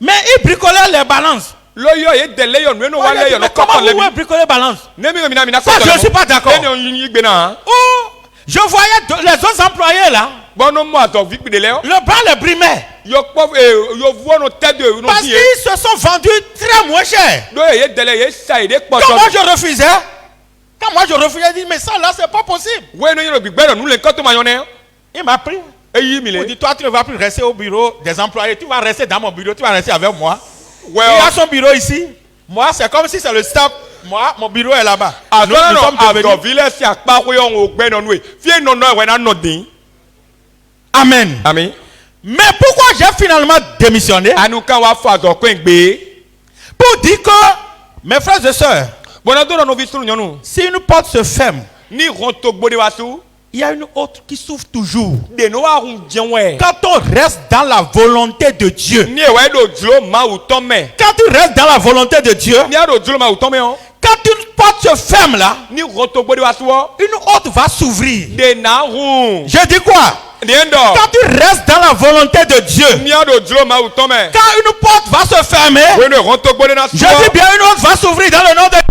mais ils bricolaient les balances. Mais comment vous pouvez bricoler les balances? Ça, je ne suis pas d'accord. Oh, je voyais les autres employés là. Le bras les brimait. Parce qu'ils se sont vendus très moins cher. Quand moi je refusais, je dis mais ça là c'est pas possible. Il m'a pris. Il m'a dit toi tu ne vas plus rester au bureau des employés, tu vas rester dans mon bureau, tu vas rester avec moi. Il a son bureau ici. Moi c'est comme si c'est le staff. Moi mon bureau est là-bas. Nous sommes devenus. Amen. Amen. Mais pourquoi j'ai finalement démissionné? Pour dire que mes frères et sœurs, si une porte se ferme, il y a une autre qui s'ouvre toujours. Quand on reste dans la volonté de Dieu. Quand tu restes dans la volonté de Dieu. Quand une porte se ferme là, une autre va s'ouvrir. Je dis quoi? Quand tu restes dans la volonté de Dieu, quand une porte va se fermer, je dis bien une autre va s'ouvrir dans le nom de Dieu.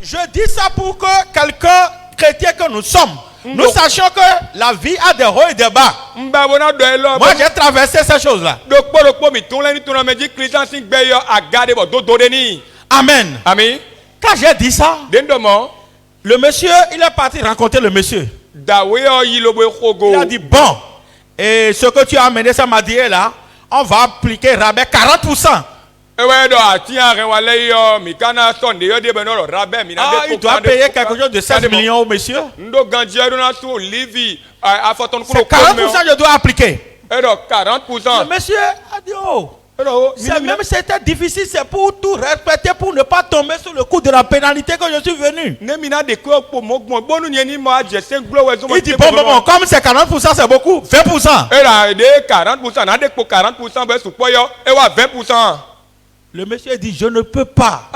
Je dis ça pour que quelqu'un chrétien que nous sommes, nous sachions que la vie a des hauts et des bas. Moi j'ai traversé ces choses-là. Amen. Amen. Quand j'ai dit ça, le monsieur, il est parti rencontrer le monsieur. Il a dit bon, et ce que tu as amené ça m'a dit là, on va appliquer rabais 40%. Il doit payer quelque chose de 16 millions au monsieur. C'est 40% je dois appliquer. Le monsieur a dit oh, même si c'était difficile, c'est pour tout respecter, pour ne pas tomber sur le coup de la pénalité que je suis venu. Il dit bon, comme c'est 40%, c'est beaucoup, 20%. Le monsieur dit je ne peux pas.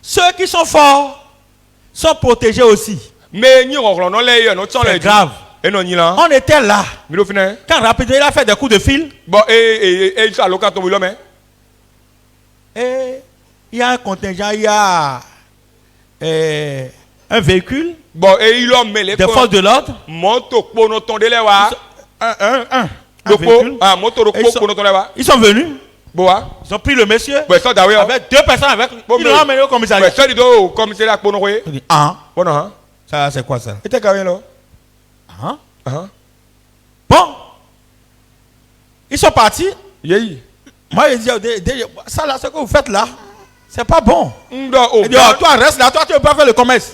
Ceux qui sont forts sont protégés aussi. C'est grave. On était là. Quand rapidement il a fait des coups de fil. Et il y a un contingent, il y a un véhicule. Des forces de l'ordre. Un véhicule. Ils sont venus. Ils ont pris le monsieur. Avec 2 personnes avec lui. Ils l'ont emmené au commissariat. Ça c'est quoi ça? Bon. Ils sont partis. Moi je dis, ça là, ce que vous faites là, c'est pas bon. Il dit, toi reste là, toi tu ne veux pas faire le commerce.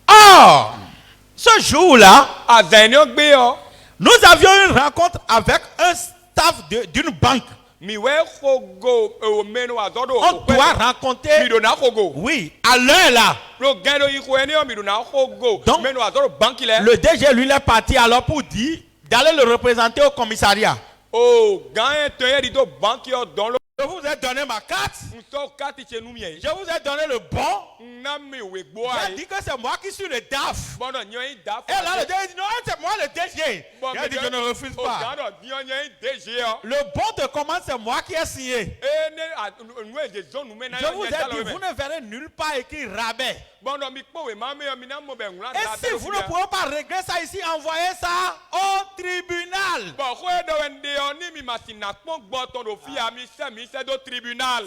Ah, ce jour-là, nous avions une rencontre avec un staff d'une banque. On doit rencontrer. Oui, à l'heure là. Donc, le DG lui est parti alors pour dire d'aller le représenter au commissariat. Je vous ai donné ma carte. Je vous ai donné le bon. J'ai dit que c'est moi qui suis le DAF. Et là, le DG dit non, c'est moi le DG. Il a dit je ne refuse pas. Le bon de commande, c'est moi qui ai signé. Je vous ai dit, vous ne verrez nulle part écrit rabais. Et si vous ne pouvez pas régler ça ici, envoyez ça au tribunal.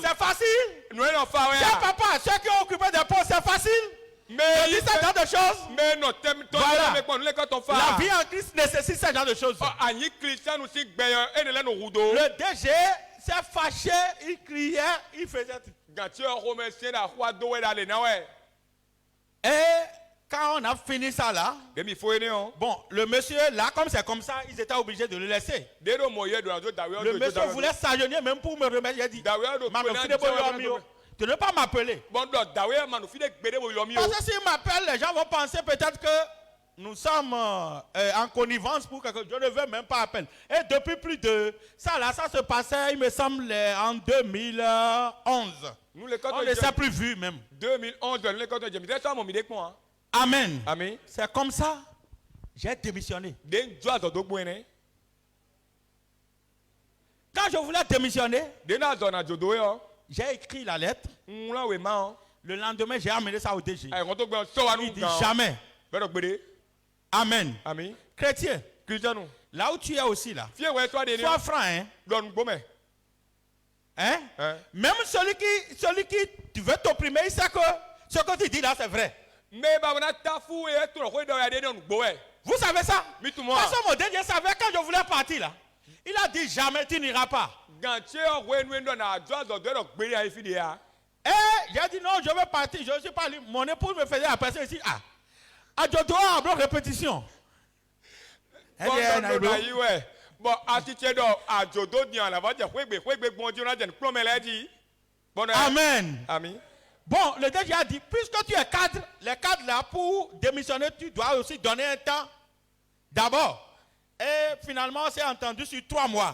C'est facile. C'est papa, ceux qui ont occupé des postes, c'est facile. Mais il dit ce genre de choses. Voilà. La vie en Christ nécessite ce genre de choses. Le DG s'est fâché, il criait, il faisait. Et quand on a fini ça là, bon, le monsieur là, comme c'est comme ça, ils étaient obligés de le laisser. Le monsieur voulait s'agenouiller même pour me remettre. Il a dit, tu ne veux pas m'appeler. Parce que s'il m'appelle, les gens vont penser peut-être que nous sommes en connivence pour quelque chose. Je ne veux même pas appeler. Et depuis plus de... Ça là, ça se passait, il me semble, en 2011. On ne s'est plus vu même. 2011, Amen. Amen. C'est comme ça. J'ai démissionné. Quand je voulais démissionner, j'ai écrit la lettre. Le lendemain, j'ai amené ça au DG. Il dit jamais. Amen. Amen. Chrétien. Là où tu es aussi là. Sois franc, hein. Hein? Même celui qui tu veux t'opprimer, il sait que ce que tu dis là, c'est vrai. Vous savez ça? Parce que mon DG savait quand je voulais partir là. Il a dit jamais tu n'iras pas. Et j'ai dit non, je vais partir. Je ne suis pas libre. Mon épouse me faisait apprécier ici. À Jodo, à bloc répétition. Amen. Amen. Bon, le DG a dit, puisque tu es cadre, les cadres là, pour démissionner, tu dois aussi donner un temps. D'abord. Et finalement, on s'est entendu sur 3 mois.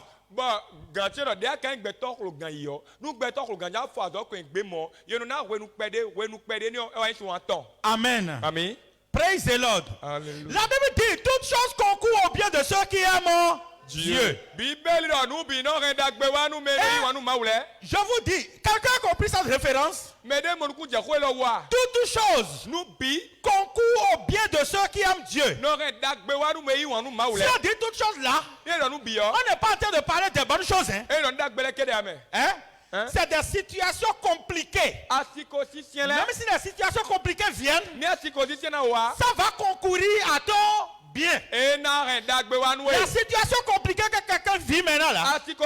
Amen. Amen. Praise the Lord. Hallelujah. La Bible dit, toutes choses concourent au bien de ceux qui aiment Dieu. Je vous dis, quelqu'un a compris cette référence? Toutes choses concourent au bien de ceux qui aiment Dieu. Si on dit toutes choses là, on n'est pas en train de parler des bonnes choses. C'est des situations compliquées. Même si les situations compliquées viennent, ça va concourir à ton bien. La situation compliquée que quelqu'un vit maintenant là, si tu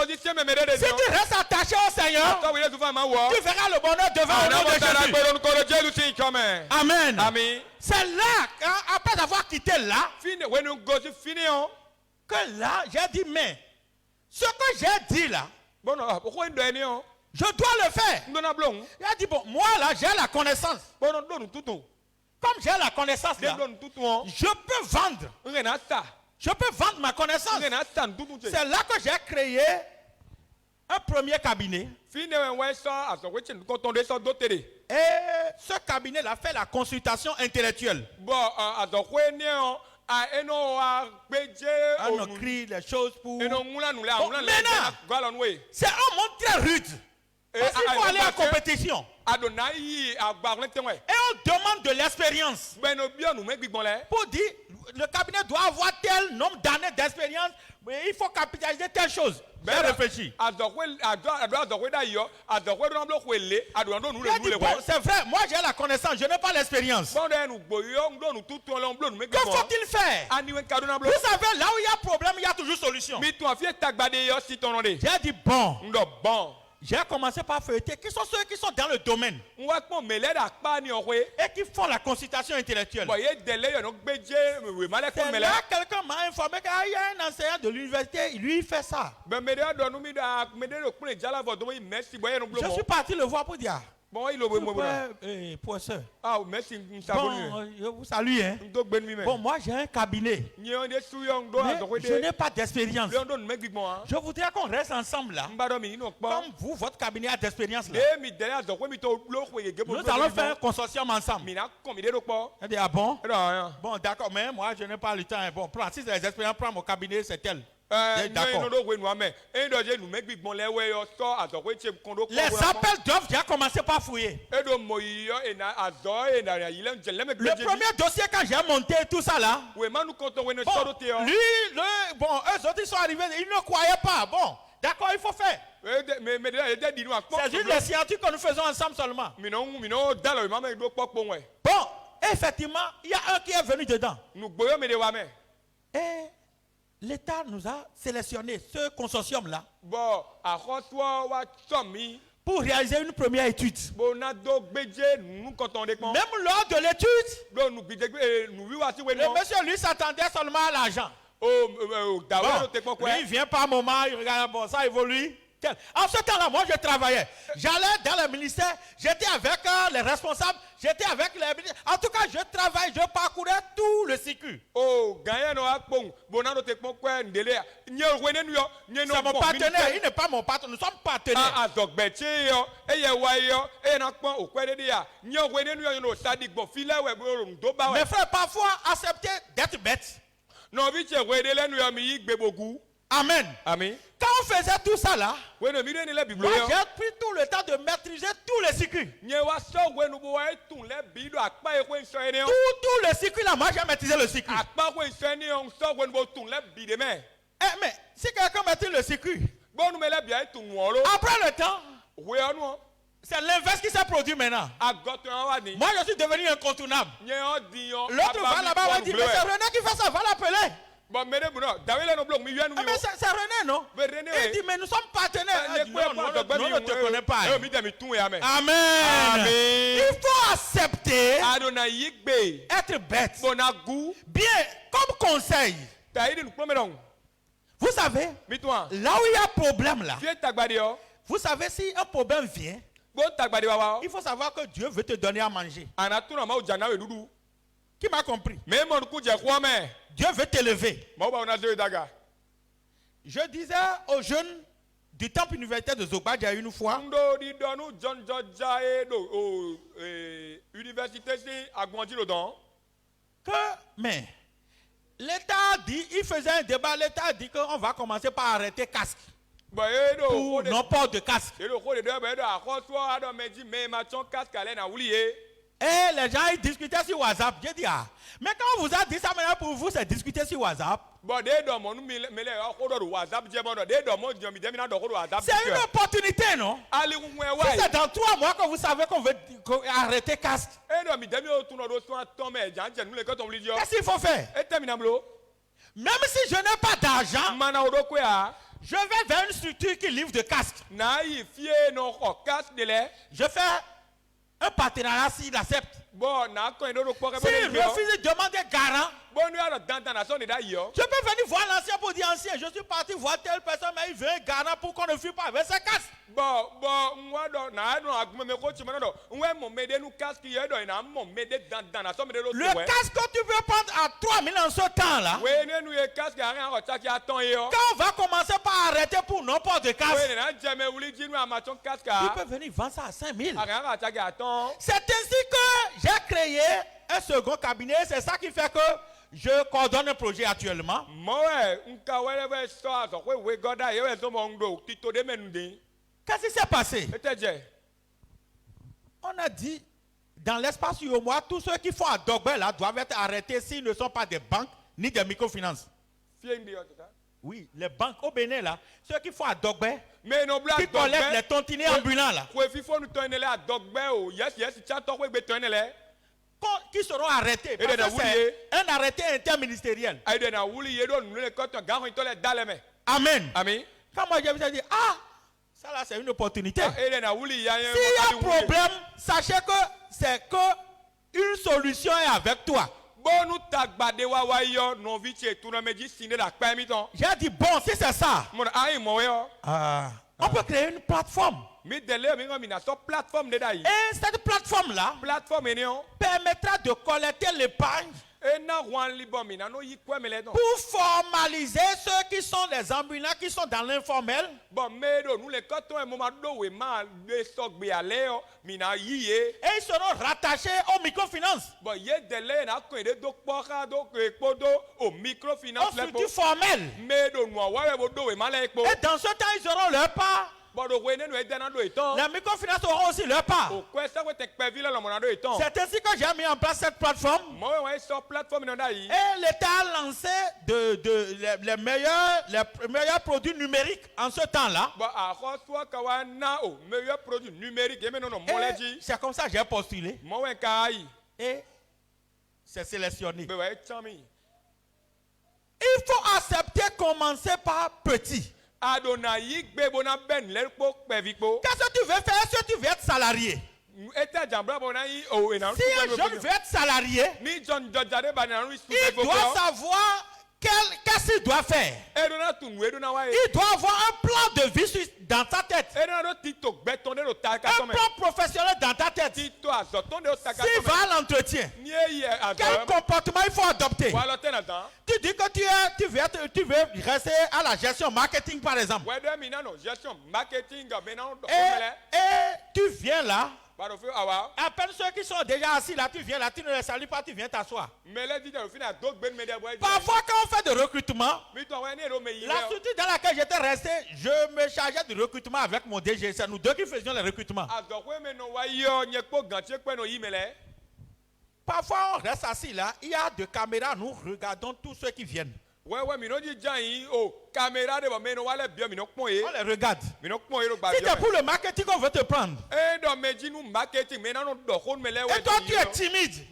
restes attaché au Seigneur, tu verras le bonheur devant le nom de Jésus. Amen. Amen. C'est là, après avoir quitté là, que là, j'ai dit, mais ce que j'ai dit là, je dois le faire. Il a dit, bon, moi là, j'ai la connaissance. Comme j'ai la connaissance là, je peux vendre. Je peux vendre ma connaissance. C'est là que j'ai créé un premier cabinet. Et ce cabinet-là fait la consultation intellectuelle. On écrit les choses pour... Bon, maintenant, c'est un monde très rude. Parce qu'il faut aller en compétition. Et on demande de l'expérience. Pour dire, le cabinet doit avoir tel nombre d'années d'expérience, mais il faut capitaliser telle chose. J'ai réfléchi. C'est vrai, moi j'ai la connaissance, je n'ai pas l'expérience. Que faut-il faire? Vous savez, là où il y a problème, il y a toujours solution. J'ai dit bon. J'ai commencé par feuilleter qui sont ceux qui sont dans le domaine et qui font la consultation intellectuelle. C'est là quelqu'un m'a informé qu'il y a un enseignant de l'université, lui il fait ça. Je suis parti le voir pour dire. Professeur. Merci. Bon, je vous salue. Hein. Bon, moi j'ai un cabinet. Mais je n'ai pas d'expérience. Je voudrais qu'on reste ensemble là. Comme vous, votre cabinet a d'expérience là. Nous allons faire un consortium ensemble. Elle dit, ah bon? Bon, d'accord, mais moi je n'ai pas le temps. Bon, prends, si c'est les expériences, prends mon cabinet, c'est tel. D'accord. Les appels d'offres, j'ai commencé par fouiller. Le premier dossier quand j'ai monté tout ça là, bon, eux autres ils sont arrivés, ils ne croyaient pas. Bon, d'accord, il faut faire. C'est juste les scientifiques que nous faisons ensemble seulement. Bon, effectivement, il y a un qui est venu dedans. Et l'État nous a sélectionné ce consortium-là pour réaliser une première étude. Même lors de l'étude, le monsieur lui s'attendait seulement à l'argent. Il vient par moment, il regarde, bon, ça évolue. En ce temps-là, moi je travaillais. J'allais dans le ministère, j'étais avec les responsables, j'étais avec les ministres. En tout cas, je travaille, je parcourais tout le circuit. C'est mon partenaire, il n'est pas mon partenaire, nous sommes partenaires. Mes frères, parfois, accepter d'être bêtes. Amen. Amen. Quand on faisait tout ça là, moi j'ai pris tout le temps de maîtriser tous les circuits. Tout le circuit là, moi j'ai maîtrisé le circuit. Mais si quelqu'un maîtrise le circuit, après le temps, c'est l'inverse qui s'est produit maintenant. Moi je suis devenu incontournable. L'autre va là-bas, va dire, mais c'est René qui fait ça, va l'appeler. Mais c'est René, non? Il dit, mais nous sommes partenaires. Non, ne te connais pas. Amen. Il faut accepter être bête. Bien, comme conseil. Vous savez, là où il y a problème là, vous savez si un problème vient, il faut savoir que Dieu veut te donner à manger. Qui m'a compris? Dieu veut t'élever. Je disais aux jeunes du temple universitaire de Zogbadia une fois que, mais l'État dit, il faisait un débat, l'État dit qu'on va commencer par arrêter casque. Pour non port de casque. Et les gens ils discutaient sur WhatsApp. J'ai dit, ah, mais quand on vous a dit ça maintenant pour vous, c'est discuter sur WhatsApp. C'est une opportunité, non? Si c'est dans 3 mois que vous savez qu'on veut arrêter casque, qu'est-ce qu'il faut faire? Même si je n'ai pas d'argent, je vais vers une structure qui livre de casques. Je fais un partenariat s'il accepte. S'il refuse de demander garant, peux venir voir l'ancien pour dire ancien, je suis parti voir telle personne, mais il veut un garant pour qu'on ne fuit pas avec ses casques. Le casque que tu veux prendre à 3000 en ce temps-là, quand on va commencer par arrêter pour n'importe de casque, tu peux venir vendre ça à 5000. C'est ainsi que j'ai créé un second cabinet. C'est ça qui fait que je coordonne un projet actuellement. Qu'est-ce qui s'est passé? On a dit, dans l'espace UOMOA, tous ceux qui font à Dogbe là doivent être arrêtés s'ils ne sont pas des banques ni des microfinances. Oui, les banques au Bénin là, ceux qui font à Dogbe, qui collectent les tontiniers ambulants là, qui seront arrêtés. Parce que c'est un arrêté interministériel. Amen. Quand moi je vous ai dit, ça là c'est une opportunité. S'il y a un problème, sachez que c'est que une solution est avec toi. J'ai dit bon, si c'est ça, on peut créer une plateforme. Et cette plateforme là permettra de collecter l'épargne pour formaliser ceux qui sont des ambulants, qui sont dans l'informel. Et ils seront rattachés aux microfinances. Aux structures formelles. Et dans ce temps, ils auront leur part. Les microfinances auront aussi leur part. C'est ainsi que j'ai mis en place cette plateforme. Et l'État a lancé les meilleurs produits numériques en ce temps-là. C'est comme ça que j'ai postulé. Et c'est sélectionné. Il faut accepter commencer par petit. Qu'est-ce que tu veux faire? Est-ce que tu veux être salarié? Si un jeune veut être salarié, il doit savoir qu'est-ce qu'il doit faire. Il doit avoir un plan de vie dans sa tête. Un plan professionnel dans ta tête. S'il va à l'entretien, quel comportement il faut adopter? Tu dis que tu veux rester à la gestion marketing par exemple. Et tu viens là. À peine ceux qui sont déjà assis là, tu viens là, tu ne les salues pas, tu viens t'asseoir. Parfois quand on fait de recrutement, la structure dans laquelle j'étais resté, je me chargeais du recrutement avec mon DG. C'est nous deux qui faisions les recrutements. Parfois on reste assis là, il y a des caméras, nous regardons tous ceux qui viennent. On les regarde. Si c'est pour le marketing qu'on veut te prendre. Et toi tu es timide.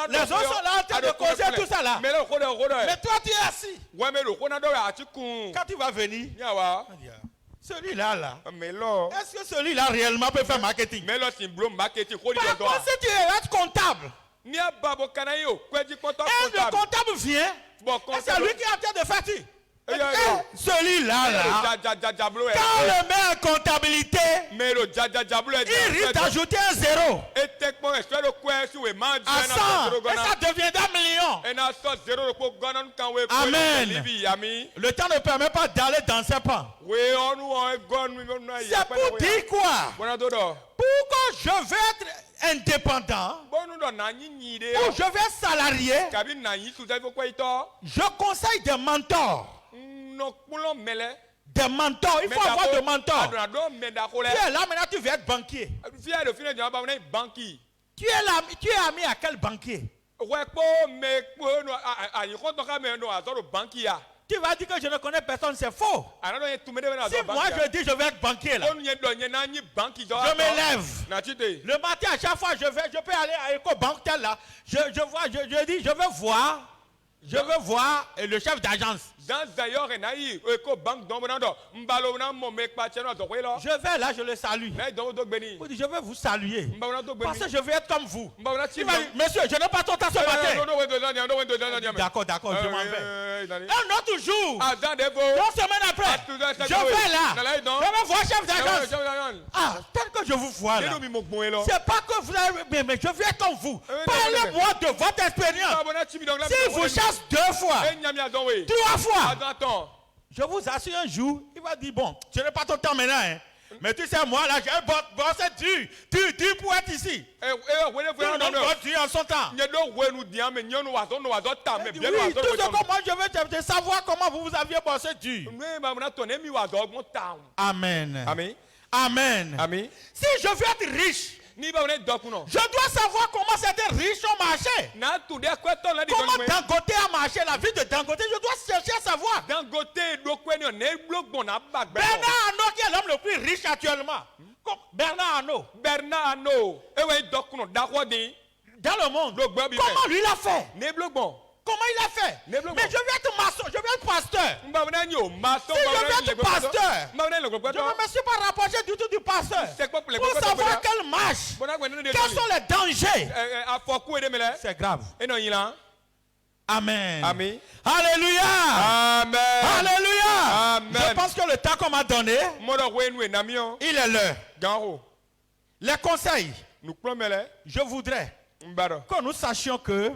Les autres sont là en train de causer tout ça là. Mais toi tu es assis. Quand tu vas venir, celui-là là. Est-ce que celui-là réellement peut faire marketing? Par contre si tu es comptable, et le comptable vient, c'est lui qui est en train de faire tout. Celui-là, quand le met en comptabilité, il risque d'ajouter un zéro à 100, et ça deviendra million. Amen. Le temps ne permet pas d'aller dans ses pas. C'est pour dire quoi? Pourquoi je veux être indépendant, ou je veux être salarié, je conseille des mentors. Des mentors, il faut avoir des mentors. Tu es là maintenant, tu veux être banquier. Tu es ami à quel banquier? Tu vas dire que je ne connais personne, c'est faux. Si moi je dis je vais être banquier là, je m'élève. Le matin à chaque fois je peux aller à EcoBank tel là. Je dis je veux voir le chef d'agence. Je vais là, je le salue. Je veux vous saluer. Parce que je veux être comme vous. Monsieur, je n'ai pas ton temps ce matin. D'accord, d'accord, je m'en vais. Un autre jour, 2 semaines après, je vais là. Je vais voir chef d'agence. Ah, tel que je vous vois là. C'est pas que vous avez... Mais je viens comme vous. Parlez-moi de votre expérience. S'il vous chasse 2 fois, 3 fois, je vous assure un jour, il va dire, bon, je n'ai pas ton temps maintenant, hein. Mais tu sais, moi là, j'ai un bossé dur pour être ici. Tout le monde bosse dur en son temps. Oui, tout ce que moi je veux savoir comment vous aviez bossé dur. Amen. Amen. Amen. Amen. Si je veux être riche, je dois savoir comment certains riches ont marché. Comment Dangote a marché, la vie de Dangote, je dois chercher à savoir. Bernard Arnault qui est l'homme le plus riche actuellement. Bernard Arnault. Dans le monde. Comment lui l'a fait? Comment il a fait? Mais je vais être maçon, je vais être pasteur. Si je vais être pasteur, je ne me suis pas rapproché du tout du pasteur. Pour savoir quelle marche, quels sont les dangers. C'est grave. Amen. Amen. Alléluia. Amen. Alléluia. Amen. Je pense que le temps qu'on m'a donné, il est l'heure. Les conseils. Je voudrais que nous sachions que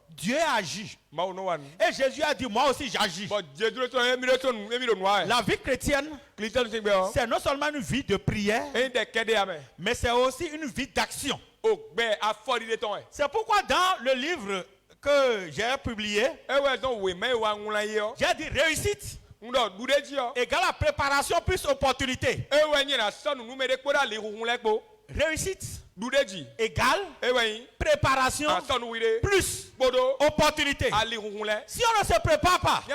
Dieu agit. Et Jésus a dit, moi aussi j'agis. La vie chrétienne, c'est non seulement une vie de prière, mais c'est aussi une vie d'action. C'est pourquoi dans le livre que j'ai publié, j'ai dit réussite égale à préparation plus opportunité. Réussite égale préparation plus opportunité. Si on ne se prépare pas, si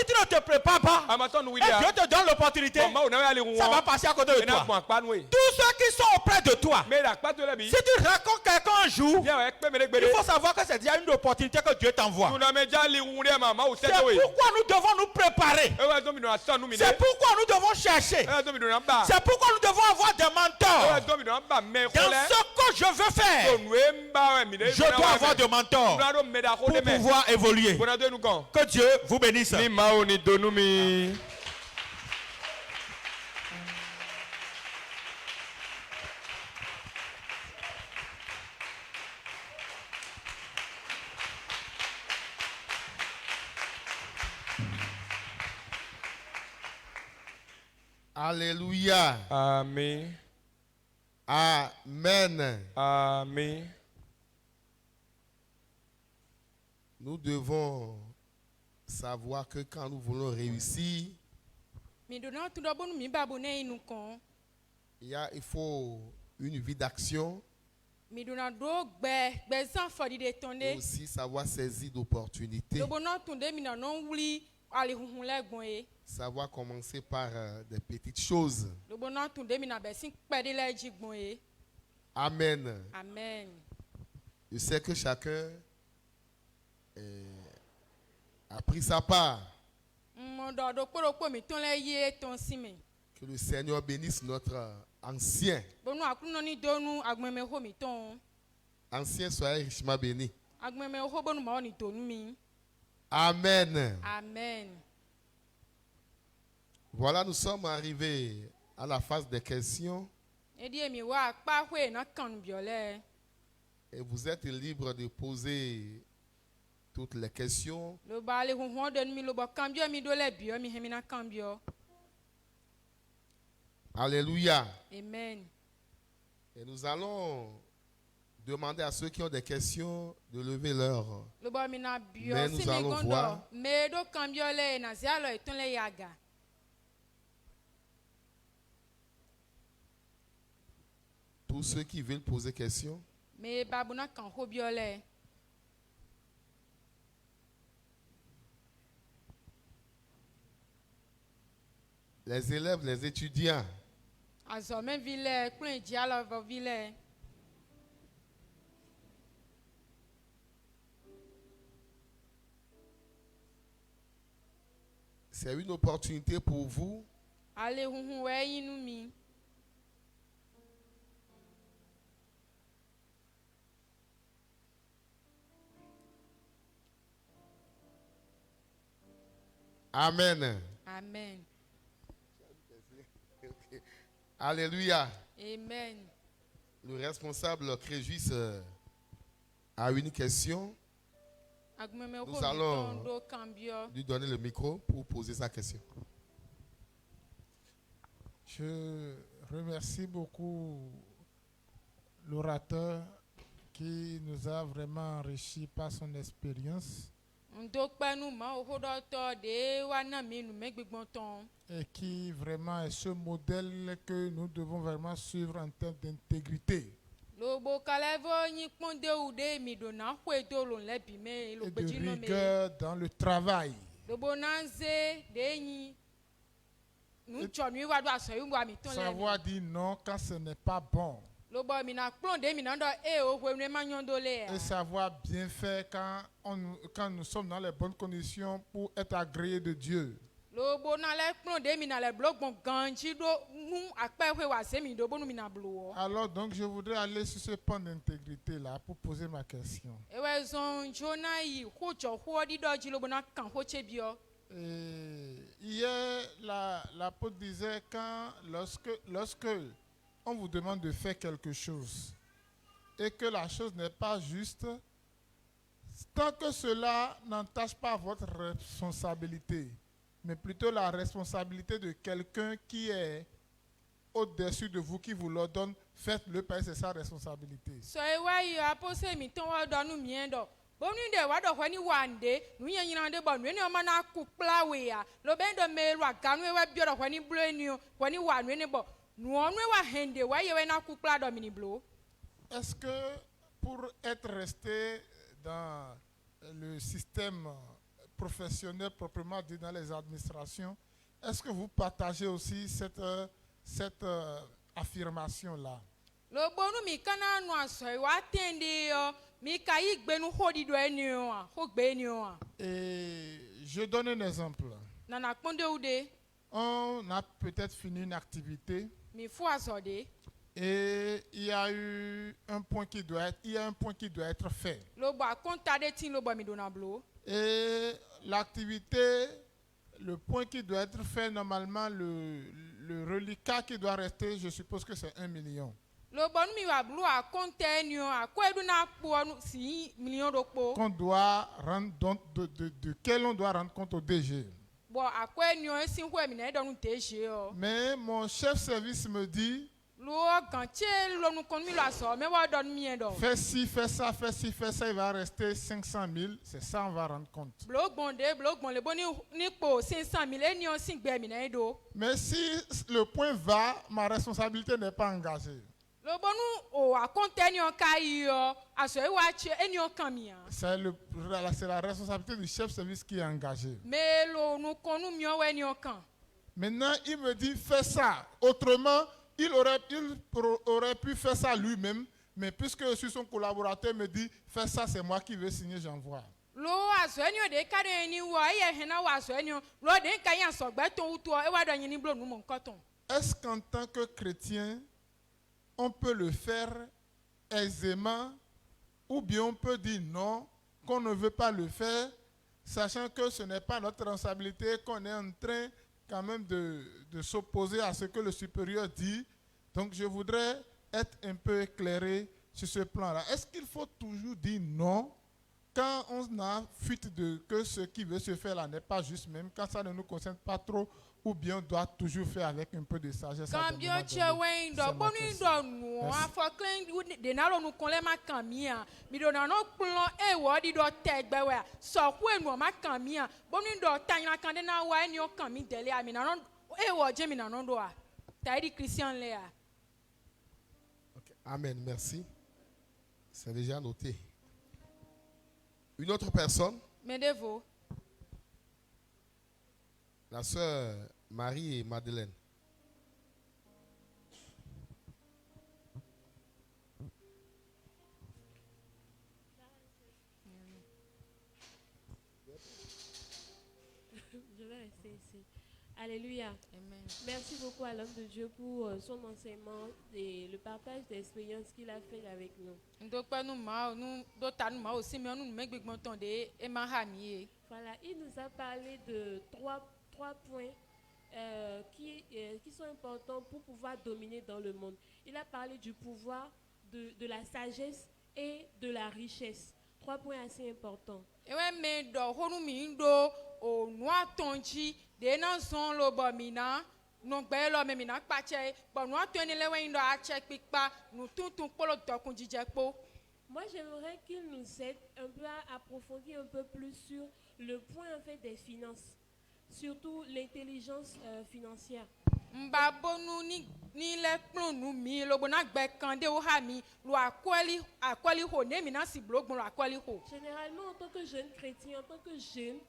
tu ne te prépares pas, et Dieu te donne l'opportunité, ça va passer à côté de toi. Tous ceux qui sont auprès de toi, si tu rencontres quelqu'un un jour, il faut savoir que c'est déjà une opportunité que Dieu t'envoie. C'est pourquoi nous devons nous préparer. C'est pourquoi nous devons chercher. C'est pourquoi nous devons avoir des mentors. Dans ce que je veux faire, je dois avoir des mentors pour pouvoir évoluer. Que Dieu vous bénisse. Alléluia. Amen. Amen. Amen. Nous devons savoir que quand nous voulons réussir, il faut une vie d'action et aussi savoir saisir d'opportunités. Savoir commencer par des petites choses. Amen. Amen. Je sais que chacun a pris sa part. Que le Seigneur bénisse notre ancien. Ancien, soyez richement béni. Amen. Amen. Voilà, nous sommes arrivés à la phase des questions. Et vous êtes libre de poser toutes les questions. Alléluia. Amen. Et nous allons demander à ceux qui ont des questions de lever leur main. Nous allons voir. Tous ceux qui veulent poser question. Les élèves, les étudiants. C'est une opportunité pour vous Amen. Amen. Alléluia. Amen. Le responsable Créjus a une question. Nous allons lui donner le micro pour poser sa question. Je remercie beaucoup l'orateur qui nous a vraiment enrichi par son expérience et qui vraiment est ce modèle que nous devons vraiment suivre en termes d'intégrité et de rigueur dans le travail. Savoir dire non quand ce n'est pas bon. Et savoir bien faire quand nous sommes dans les bonnes conditions pour être agréés de Dieu. Alors donc je voudrais aller sur ce point d'intégrité là pour poser ma question. Et hier, l'apôtre disait lorsque on vous demande de faire quelque chose et que la chose n'est pas juste, tant que cela n'entache pas votre responsabilité, mais plutôt la responsabilité de quelqu'un qui est au-dessus de vous, qui vous l'ordonne, faites-le parce que c'est sa responsabilité. Est-ce que pour être resté dans le système professionnel proprement dit dans les administrations, est-ce que vous partagez aussi cette affirmation-là? Et je donne un exemple. On a peut-être fini une activité et il y a un point qui doit être fait. Et l'activité, le point qui doit être fait, normalement, le reliquat qui doit rester, je suppose que c'est 1 million. Qu'on doit rendre duquel on doit rendre compte au DG. Mais mon chef service me dit, fais ci, fais ça, il va rester 500 000, c'est ça on va rendre compte. Mais si le point va, ma responsabilité n'est pas engagée. C'est la responsabilité du chef service qui est engagée. Maintenant, il me dit, fais ça. Autrement, il aurait pu faire ça lui-même, mais puisque je suis son collaborateur, il me dit, fais ça, c'est moi qui vais signer, j'envoie. Est-ce qu'en tant que chrétien, on peut le faire aisément, ou bien on peut dire non, qu'on ne veut pas le faire, sachant que ce n'est pas notre responsabilité, qu'on est en train quand même de s'opposer à ce que le supérieur dit. Donc je voudrais être un peu éclairé sur ce plan-là. Est-ce qu'il faut toujours dire non quand on a fuite de que ce qui veut se faire là n'est pas juste, même quand ça ne nous concerne pas trop, ou bien on doit toujours faire avec un peu de sagesse? Amen, merci. C'est déjà noté. Une autre personne? La sœur Marie et Madeleine. Je vais rester ici. Alléluia. Amen. Merci beaucoup à l'homme de Dieu pour son enseignement et le partage d'expériences qu'il a fait avec nous. Voilà, il nous a parlé de trois points qui sont importants pour pouvoir dominer dans le monde. Il a parlé du pouvoir, de la sagesse et de la richesse. 3 points assez importants. Moi, j'aimerais qu'il nous aide un peu à approfondir un peu plus sur le point en fait des finances, surtout l'intelligence financière. Généralement, en tant que jeune chrétien, en tant que jeune,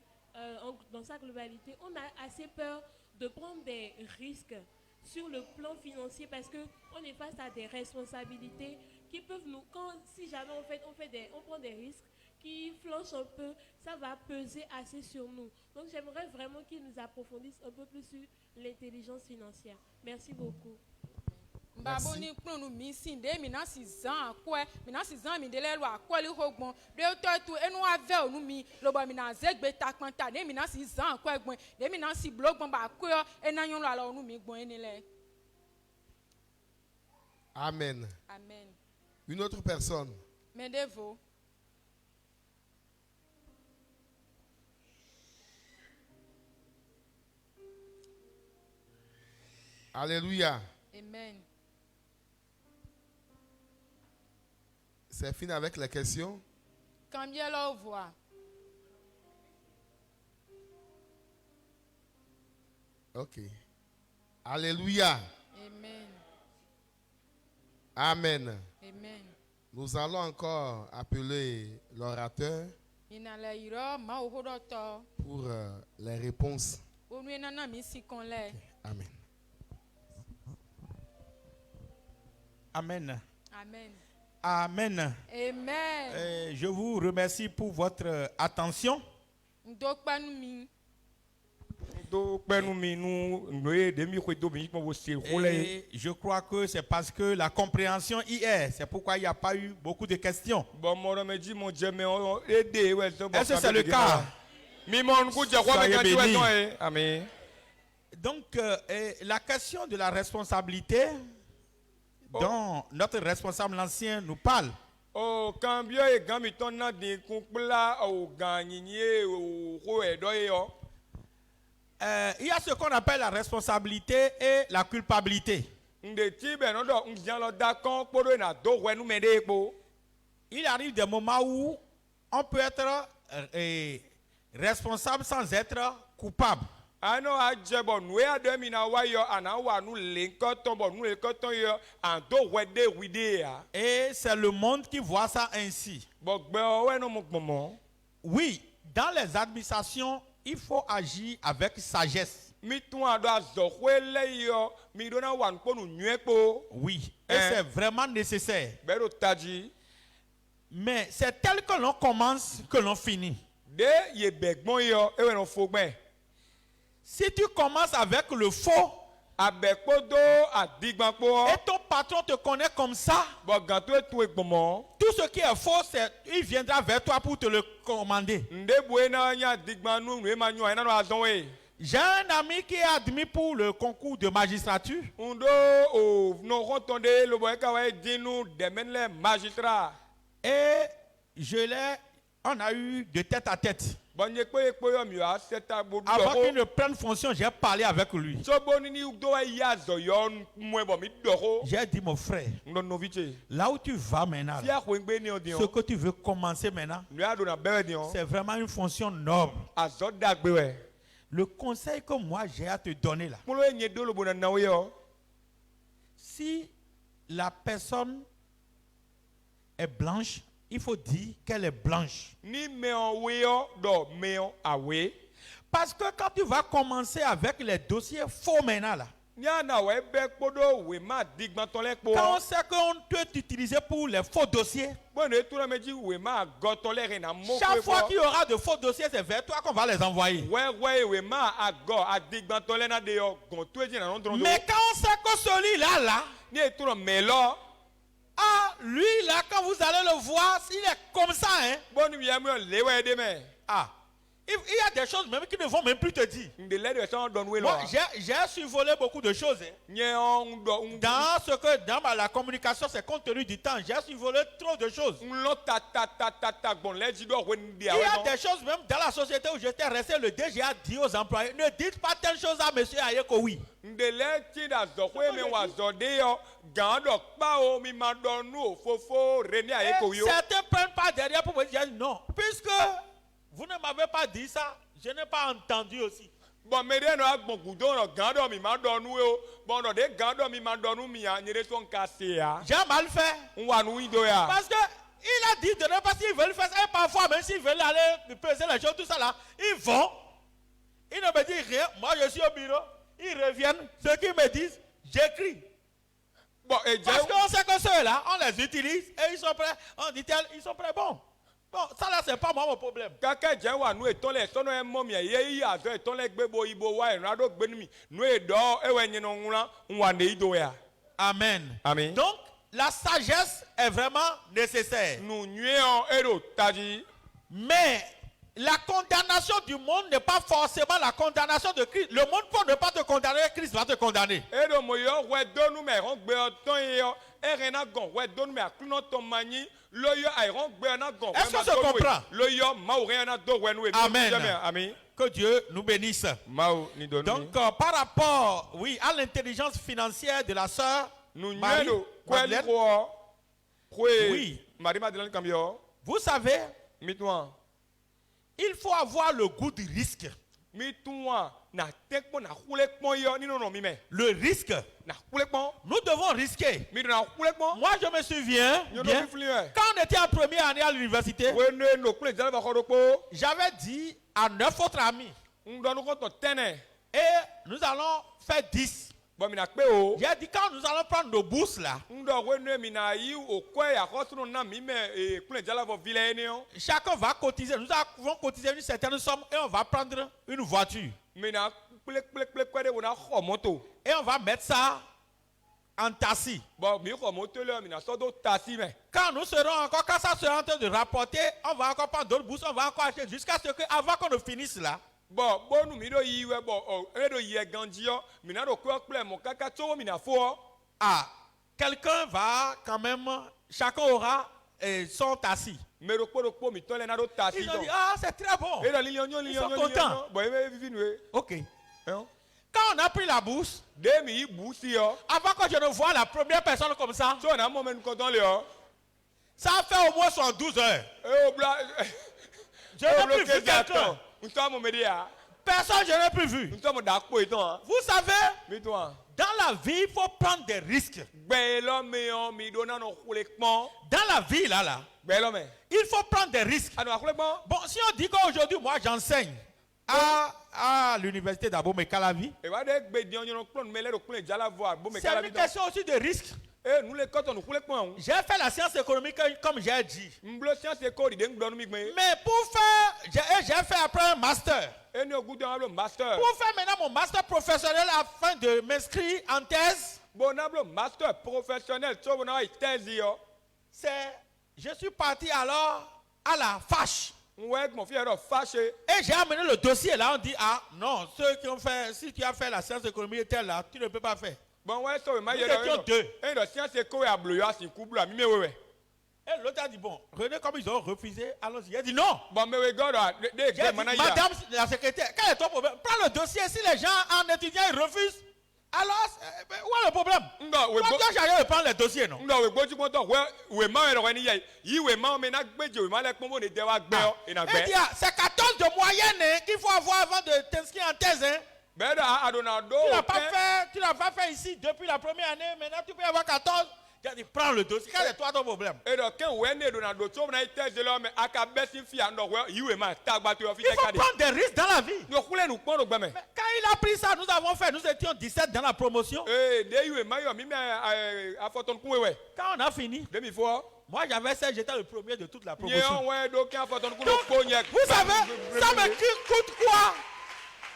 dans sa globalité, on a assez peur de prendre des risques sur le plan financier parce qu'on est face à des responsabilités qui peuvent nous, si jamais on prend des risques qui flanchent un peu, ça va peser assez sur nous. Donc j'aimerais vraiment qu'il nous approfondisse un peu plus sur l'intelligence financière. Merci beaucoup. Merci. Amen. Amen. Une autre personne. Alléluia. Amen. C'est fini avec les questions. Combien l'on voit? Ok. Alléluia. Amen. Amen. Amen. Nous allons encore appeler l'orateur pour les réponses. Okay. Amen. Amen. Amen. Amen. Amen. Je vous remercie pour votre attention. Et je crois que c'est parce que la compréhension y est. C'est pourquoi il n'y a pas eu beaucoup de questions. Est-ce que c'est le cas? Soyez bénis. Amen. Donc, la question de la responsabilité dont notre responsable l'ancien nous parle. Il y a ce qu'on appelle la responsabilité et la culpabilité. Il arrive des moments où on peut être responsable sans être coupable. Et c'est le monde qui voit ça ainsi. Oui, dans les administrations, il faut agir avec sagesse. Oui, et c'est vraiment nécessaire. Mais c'est tel que l'on commence que l'on finit. Si tu commences avec le faux, et ton patron te connaît comme ça, tout ce qui est faux, il viendra vers toi pour te le commander. J'ai un ami qui est admis pour le concours de magistrature. Et on a eu de tête à tête. Avant qu'il ne prenne fonction, j'ai parlé avec lui. J'ai dit, mon frère, là où tu vas maintenant, ce que tu veux commencer maintenant, c'est vraiment une fonction noble. Le conseil que moi j'ai à te donner là, si la personne est blanche, il faut dire qu'elle est blanche. Parce que quand tu vas commencer avec les dossiers faux maintenant là, Quand on sait qu'on peut t'utiliser pour les faux dossiers, chaque fois qu'il y aura de faux dossiers, c'est vers toi qu'on va les envoyer. Mais quand on sait que celui-là, lui là, quand vous allez le voir, il est comme ça, hein. Il y a des choses même qui ne vont même plus te dire. Moi, j'ai survolé beaucoup de choses. Hein. Dans la communication, c'est compte tenu du temps. J'ai survolé trop de choses. Il y a des choses même dans la société où j'étais resté, le DG a dit aux employés, ne dites pas telle chose à monsieur Ayeko, oui. Certains prennent pas derrière pour me dire non, puisque vous ne m'avez pas dit ça, je n'ai pas entendu aussi. J'ai mal fait. Parce que il a dit de ne pas s'ils veulent faire ça. Et parfois, même s'ils veulent aller peser les choses, tout ça là, ils vont. Ils ne me disent rien. Moi, je suis au bureau. Ils reviennent. Ceux qui me disent, j'écris. Parce qu'on sait que ceux-là, on les utilise et ils sont prêts. On dit ils sont prêts. Bon, ça là, c'est pas moi mon problème. Amen. Amen. Donc, la sagesse est vraiment nécessaire. Mais la condamnation du monde n'est pas forcément la condamnation de Christ. Le monde peut ne pas te condamner, Christ va te condamner. Est-ce que je comprends? Amen. Amen. Que Dieu nous bénisse. Donc, par rapport, à l'intelligence financière de la sœur Marie, vous savez, il faut avoir le goût du risque. Le risque. Nous devons risquer. Moi, je me souviens, quand on était en première année à l'université, j'avais dit à 9 autres amis, et nous allons faire 10. J'ai dit quand nous allons prendre nos bourses là, chacun va cotiser, nous allons cotiser une certaine somme et on va prendre une voiture. Et on va mettre ça en tassi. Quand nous serons encore, quand ça sera en train de rapporter, on va encore prendre d'autres bourses, on va encore acheter jusqu'à ce que, avant qu'on ne finisse là, quelqu'un va quand même, chacun aura son tassi. Ils ont dit, c'est très bon. Ils sont contents. Ok. Quand on a pris la bourse, avant que je ne vois la première personne comme ça, ça a fait au moins 112 heures. Je n'ai plus vu quelqu'un. Personne, je n'ai plus vu. Vous savez, dans la vie, il faut prendre des risques. Dans la vie, là, il faut prendre des risques. Bon, si on dit qu'aujourd'hui, moi, j'enseigne à l'université d'Abomey Calavi, c'est une question aussi de risque. J'ai fait la science économique comme j'ai dit. Mais pour faire, j'ai fait après un master. Pour faire maintenant mon master professionnel afin de m'inscrire en thèse, je suis parti alors à la fâche. Et j'ai amené le dossier là, on dit, ah non, ceux qui ont fait, si tu as fait la science économique telle là, tu ne peux pas faire. Nous étions deux. Et l'autre a dit, bon, René, comme ils ont refusé, allons-y. Il a dit non. J'ai dit, madame la secrétaire, quel est ton problème? Prends le dossier, si les gens en étudiant ils refusent, alors, où est le problème? Pourquoi j'arrive de prendre les dossiers, non? Il dit, c'est 14 de moyenne qu'il faut avoir avant de t'inscrire en thèse. Tu n'as pas fait ici depuis la première année, maintenant tu peux avoir 14. J'ai dit, prends le dossier, quel est toi ton problème? Il faut prendre des risques dans la vie. Mais quand il a pris ça, nous avons fait, nous étions 17 dans la promotion. Quand on a fini, moi j'avais 16, j'étais le premier de toute la promotion. Donc, vous savez, ça me coûte quoi?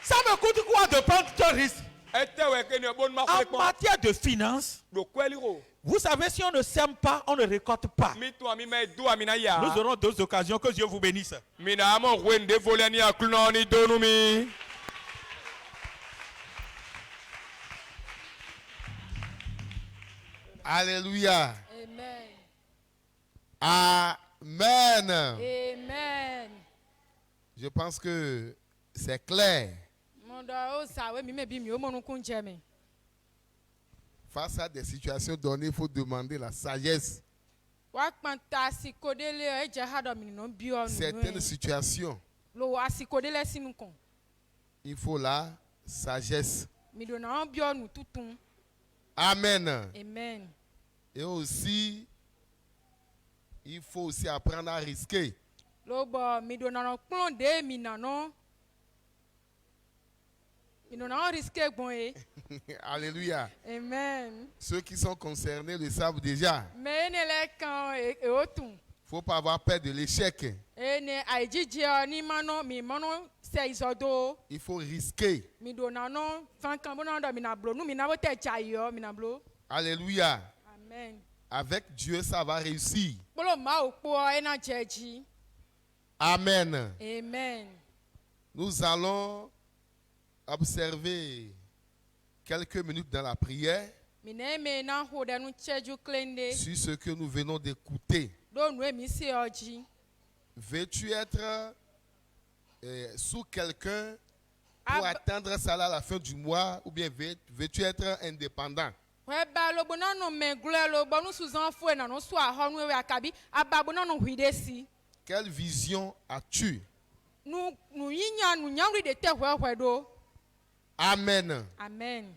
Ça me coûte quoi de prendre ce risque? En matière de finances, vous savez, si on ne sème pas, on ne récolte pas. Nous aurons d'autres occasions. Que Dieu vous bénisse. Alléluia. Amen. Amen. Amen. Je pense que c'est clair. Face à des situations données, il faut demander la sagesse. Certaines situations, il faut la sagesse. Amen. Amen. Et aussi, il faut aussi apprendre à risquer. Alléluia. Amen. Ceux qui sont concernés le savent déjà. Il ne faut pas avoir peur de l'échec. Il faut risquer. Alléluia. Amen. Avec Dieu, ça va réussir. Amen. Amen. Nous allons observer quelques minutes dans la prière sur ce que nous venons d'écouter. Veux-tu être sous quelqu'un pour attendre ça à la fin du mois, ou bien veux-tu être indépendant? Quelle vision as-tu? Amen. Amen.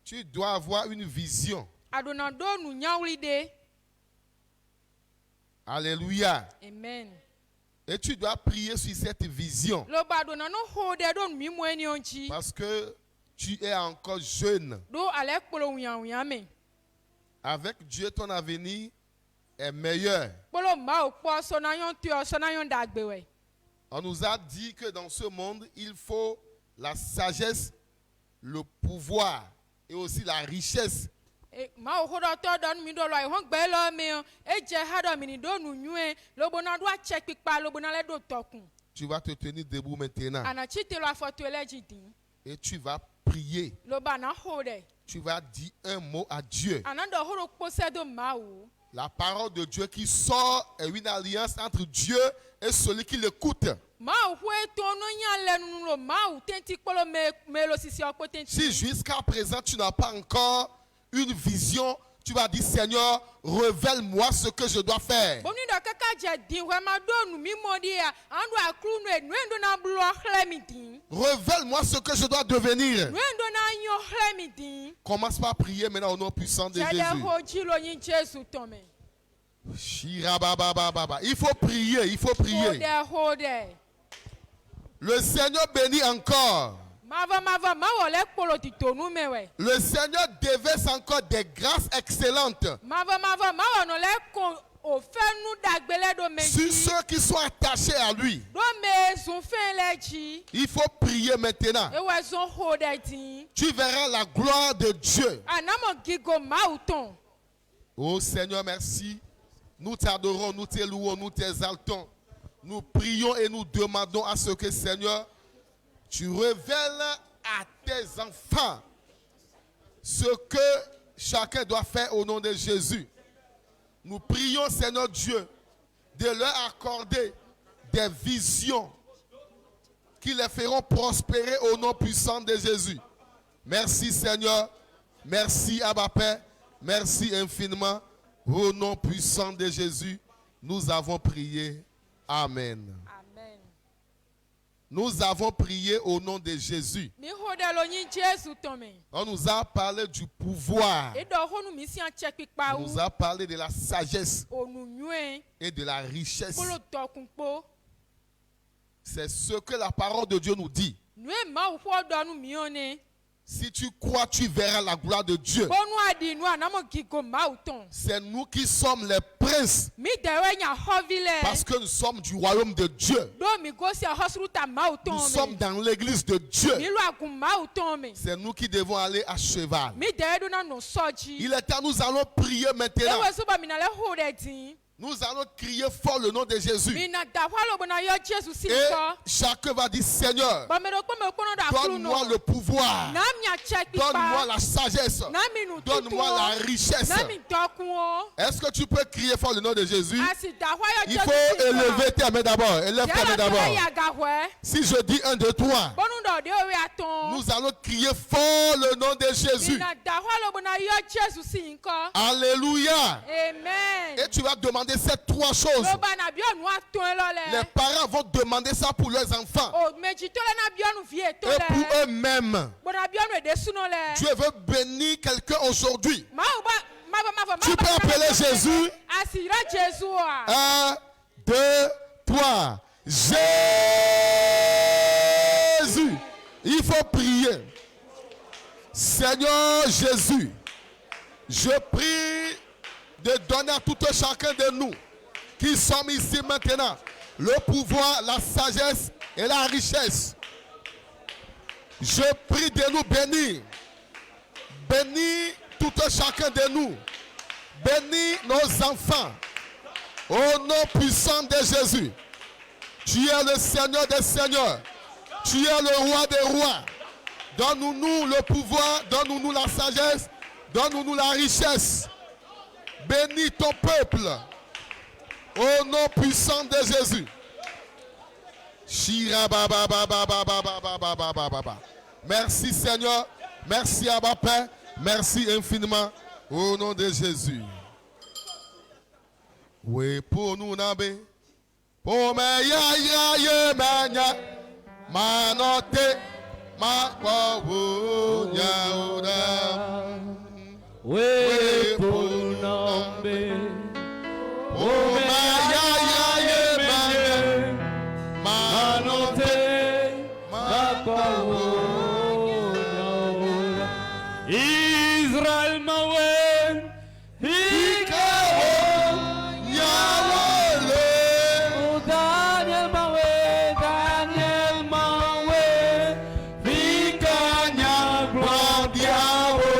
Tu dois avoir une vision. Alléluia. Amen. Et tu dois prier sur cette vision. Parce que tu es encore jeune. Avec Dieu, ton avenir est meilleur. On nous a dit que dans ce monde, il faut la sagesse, le pouvoir et aussi la richesse. Tu vas te tenir debout maintenant. Et tu vas prier. Tu vas dire un mot à Dieu. La parole de Dieu qui sort est une alliance entre Dieu et celui qui l'écoute. Si jusqu'à présent tu n'as pas encore une vision, tu vas dire Seigneur, révèle-moi ce que je dois faire. Révèle-moi ce que je dois devenir. Commence par prier maintenant au nom puissant de Jésus. Il faut prier, il faut prier. Le Seigneur bénit encore. Le Seigneur déverse encore des grâces excellentes sur ceux qui sont attachés à lui. Il faut prier maintenant. Tu verras la gloire de Dieu. Oh Seigneur, merci. Nous t'adorons, nous t'élouons, nous t'exaltons. Nous prions et nous demandons à ce que, Seigneur, tu révèles à tes enfants ce que chacun doit faire au nom de Jésus. Nous prions, Seigneur Dieu, de leur accorder des visions qui les feront prospérer au nom puissant de Jésus. Merci, Seigneur. Merci, Abba Père. Merci infiniment. Au nom puissant de Jésus, nous avons prié. Amen. Amen. Nous avons prié au nom de Jésus. On nous a parlé du pouvoir. On nous a parlé de la sagesse et de la richesse. C'est ce que la parole de Dieu nous dit. Si tu crois, tu verras la gloire de Dieu. C'est nous qui sommes les princes. Parce que nous sommes du royaume de Dieu. Nous sommes dans l'église de Dieu. C'est nous qui devons aller à cheval. Il est temps, nous allons prier maintenant. Nous allons crier fort le nom de Jésus. Et chacun va dire, Seigneur, donne-moi le pouvoir. Donne-moi la sagesse. Donne-moi la richesse. Est-ce que tu peux crier fort le nom de Jésus? Il faut élever tes mains d'abord. Élève tes mains d'abord. Si je dis 1, 2, 3, nous allons crier fort le nom de Jésus. Alléluia. Amen. Et tu vas demander ces 3 choses. Les parents vont demander ça pour leurs enfants. Et pour eux-mêmes. Dieu veut bénir quelqu'un aujourd'hui. Tu peux appeler Jésus. 1, 2, 3. Jésus. Il faut prier. Seigneur Jésus, je prie de donner à tout chacun de nous qui sommes ici maintenant le pouvoir, la sagesse et la richesse. Je prie de nous bénir. Bénis tout chacun de nous. Bénis nos enfants. Au nom puissant de Jésus. Tu es le Seigneur des Seigneurs. Tu es le Roi des Rois. Donne-nous le pouvoir, donne-nous la sagesse, donne-nous la richesse. Bénis ton peuple. Au nom puissant de Jésus. Merci Seigneur. Merci Abba Père. Merci infiniment. Au nom de Jésus. Oui, pour nous n'abe. Pour me ya manya. Manote. Ma kwa wo ya ora. We punambe o maya ye mane manote mapawo Israel mawen ikawo nyawole Daniel mawe vikanya gladiawo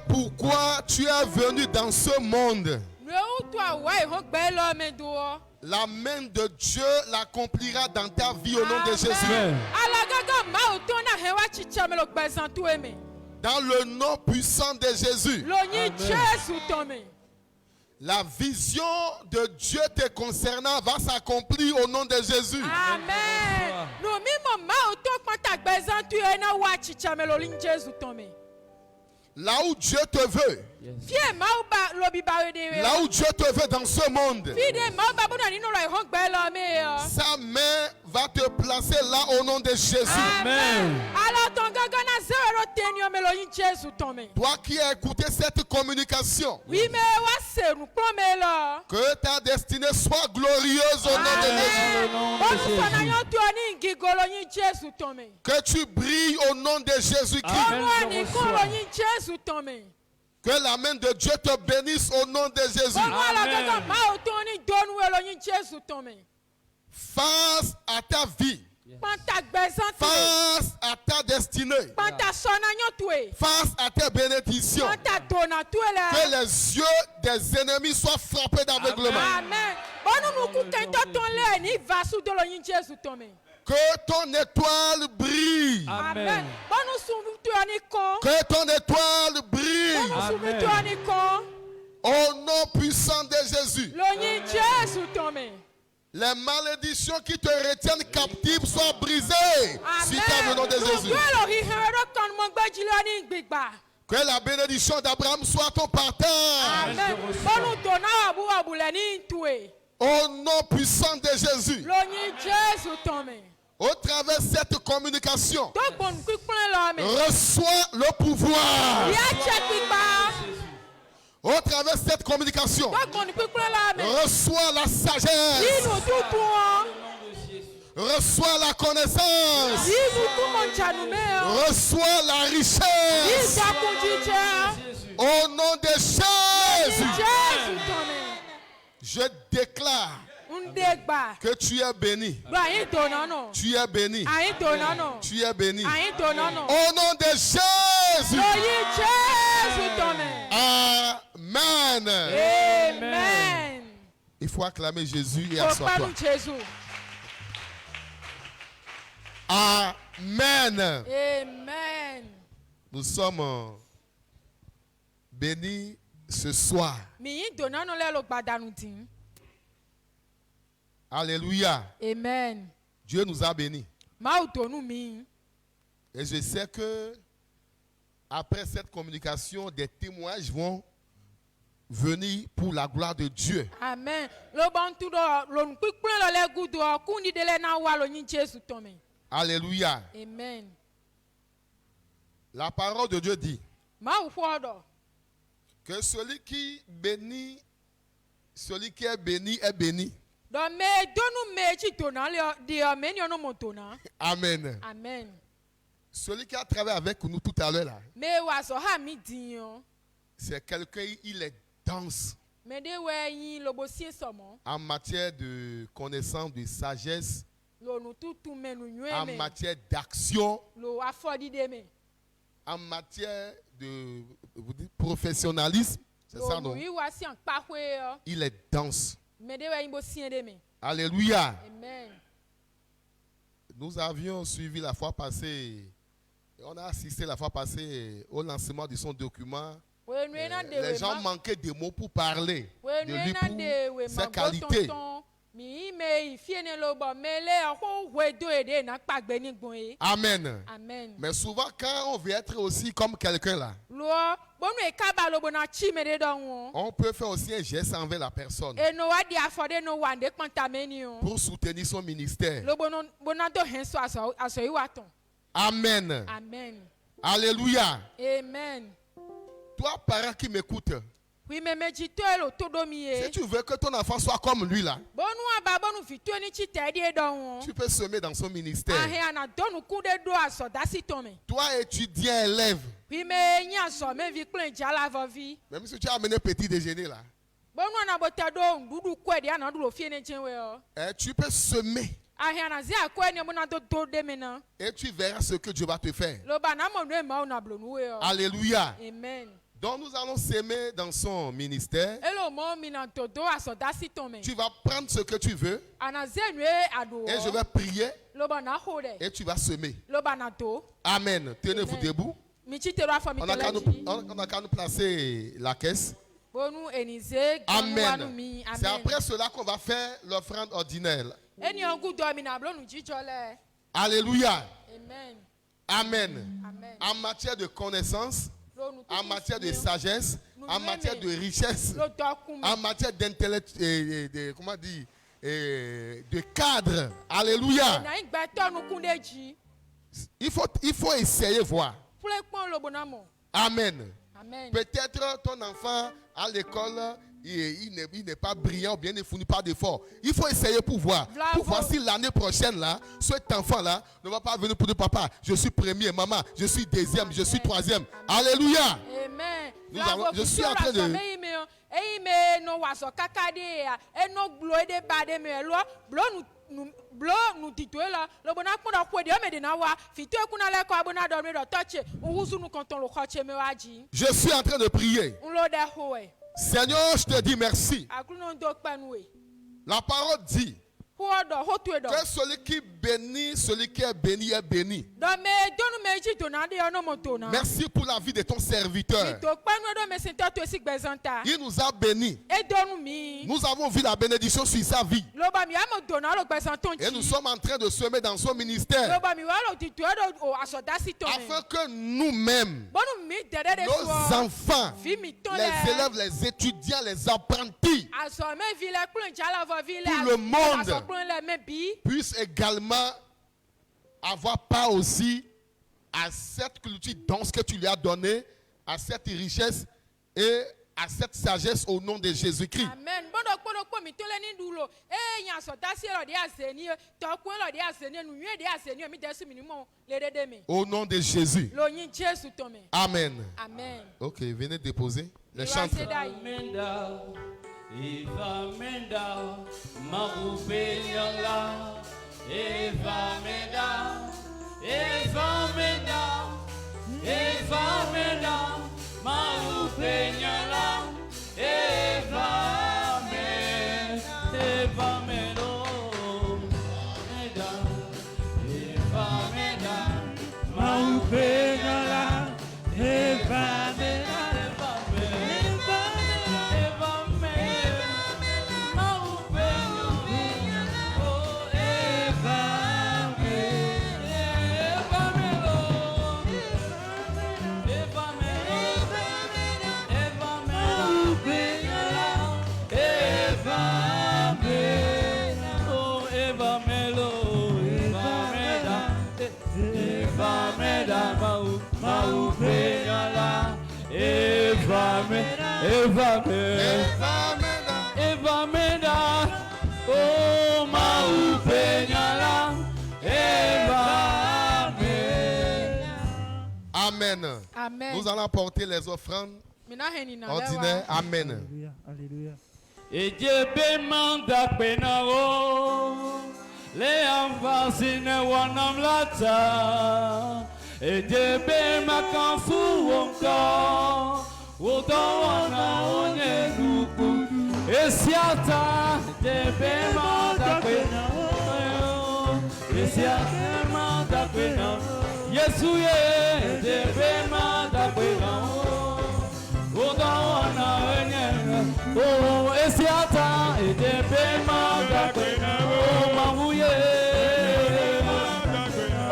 Pourquoi tu es venu dans ce monde? La main de Dieu l'accomplira dans ta vie au nom de Jésus. Dans le nom puissant de Jésus. Amen. La vision de Dieu te concernant va s'accomplir au nom de Jésus. Amen. Là où Dieu te veut. Là où Dieu te veut dans ce monde. Sa main va te placer là au nom de Jésus. Amen. Toi qui as écouté cette communication. Que ta destinée soit glorieuse au nom de Jésus. Que tu brilles au nom de Jésus-Christ. Que la main de Dieu te bénisse au nom de Jésus. Amen. Face à ta vie, face à ta destinée, face à tes bénédictions, que les yeux des ennemis soient frappés d'aveuglement. Amen. Que ton étoile brille. Amen. Que ton étoile brille. Amen. Au nom puissant de Jésus. Amen. Les malédictions qui te retiennent captive soient brisées. Si tu as le nom de Jésus. Que la bénédiction d'Abraham soit ton partage. Amen. Au nom puissant de Jésus. Au travers de cette communication, reçois le pouvoir. Au travers de cette communication, reçois la sagesse. Reçois la connaissance. Reçois la richesse. Au nom de Jésus. Je déclare que tu es béni. Tu es béni. Tu es béni. Au nom de Jésus. Amen. Amen. Il faut acclamer Jésus et asseoir-toi. Amen. Amen. Nous sommes bénis ce soir. Alléluia. Amen. Dieu nous a bénis. Et je sais que après cette communication, des témoignages vont venir pour la gloire de Dieu. Amen. Alléluia. Amen. La parole de Dieu dit que celui qui bénit, celui qui est béni est béni. Amen. Amen. Celui qui a travaillé avec nous tout à l'heure là, c'est quelqu'un, il est dense en matière de connaissance, de sagesse, en matière d'action, en matière de professionnalisme. C'est ça, non? Il est dense. Alléluia. Amen. Nous avions suivi la fois passée, on a assisté la fois passée au lancement de son document. Les gens manquaient de mots pour parler de lui, pour ses qualités. Amen. Amen. Mais souvent, quand on veut être aussi comme quelqu'un là, on peut faire aussi un geste envers la personne pour soutenir son ministère. Amen. Amen. Alléluia. Amen. Toi, parent qui m'écoute, si tu veux que ton enfant soit comme lui là, tu peux semer dans son ministère. Toi, étudiant, élève, même si tu as amené petit déjeuner là, tu peux semer. Et tu verras ce que Dieu va te faire. Alléluia. Amen. Donc nous allons s'aimer dans son ministère. Tu vas prendre ce que tu veux. Et je vais prier. Et tu vas semer. Amen. Tenez-vous debout. On n'a qu'à nous placer la caisse. Amen. C'est après cela qu'on va faire l'offrande ordinaire. Alléluia. Amen. En matière de connaissance, en matière de sagesse, en matière de richesse, en matière d'intellect, comment dire, de cadre. Alléluia. Il faut essayer voir. Amen. Peut-être ton enfant à l'école, il n'est pas brillant ou bien ne fournit pas d'efforts. Il faut essayer pour voir. Pour voir si l'année prochaine, là, cet enfant-là ne va pas venir pour dire papa, je suis premier, maman, je suis deuxième, je suis troisième. Alléluia. Amen. Je suis en train de... blo nous titoué là le bon akpon da kwa de me de na wa fito ekuna le ko abona do me do touch uhuzu nu konton lo khoche me waji. Je suis en train de prier. Nlo da howe. Seigneur, je te dis merci. Akuno ndo panwe. La parole dit que celui qui bénit, celui qui est béni est béni. Merci pour la vie de ton serviteur. Il nous a bénis. Nous avons vu la bénédiction sur sa vie. Et nous sommes en train de semer dans son ministère. Afin que nous-mêmes, nos enfants, les élèves, les étudiants, les apprentis, tout le monde puisse également avoir part aussi à cette culture dense que tu lui as donnée, à cette richesse et à cette sagesse au nom de Jésus-Christ. Amen. Au nom de Jésus. Amen. Amen. Ok, venez déposer les chantres. Eva menda, marupenyala. Eva menda, Eva menda, Eva menda, marupenyala. Eva menda, Eva mendo, menda, Eva menda, marupenyala. Eva menda. Eva menda, oh maupenyala, Eva menda. Amen. Amen. Nous allons apporter les offrandes ordinaires. Amen. Alléluia. Et Dieu manda penao, les envasine wanam lata, et Dieu ma fu encore. Udawana onye nuku esiata debe manda kwena esiata manda kwena Yesu ye debe manda kwena Udawana onye esiata debe manda kwena mamuye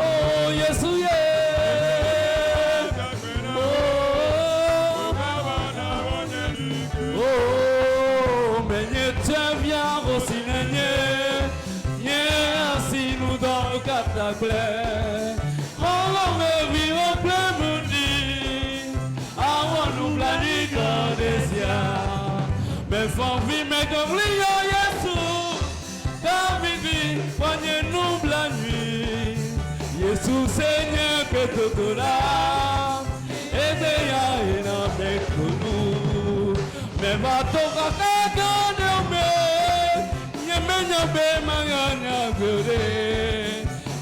oh Yesu ye mais faut vivre comme Jésus, David, poignez-nous la nuit. Jésus Seigneur que tout là, aidez-nous et avec nous. Mais va toka kagane me, nyemenya manganya gure,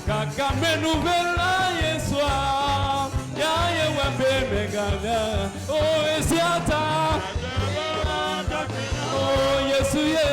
kakame nouvelle yeswa, ya yewe megana, oh esiata, oh Yesu ye.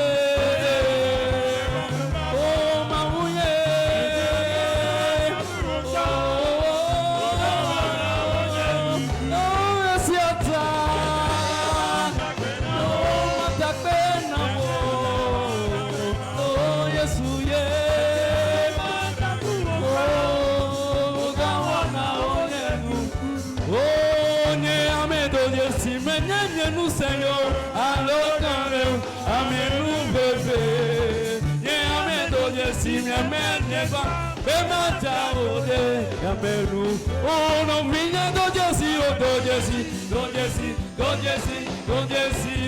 Nous Seigneur, alors amène-nous bébé, amène-nous si amène pas, amène-nous, oh non vigne de Jésus, oh de Jésus, de Jésus, de Jésus, de Jésus,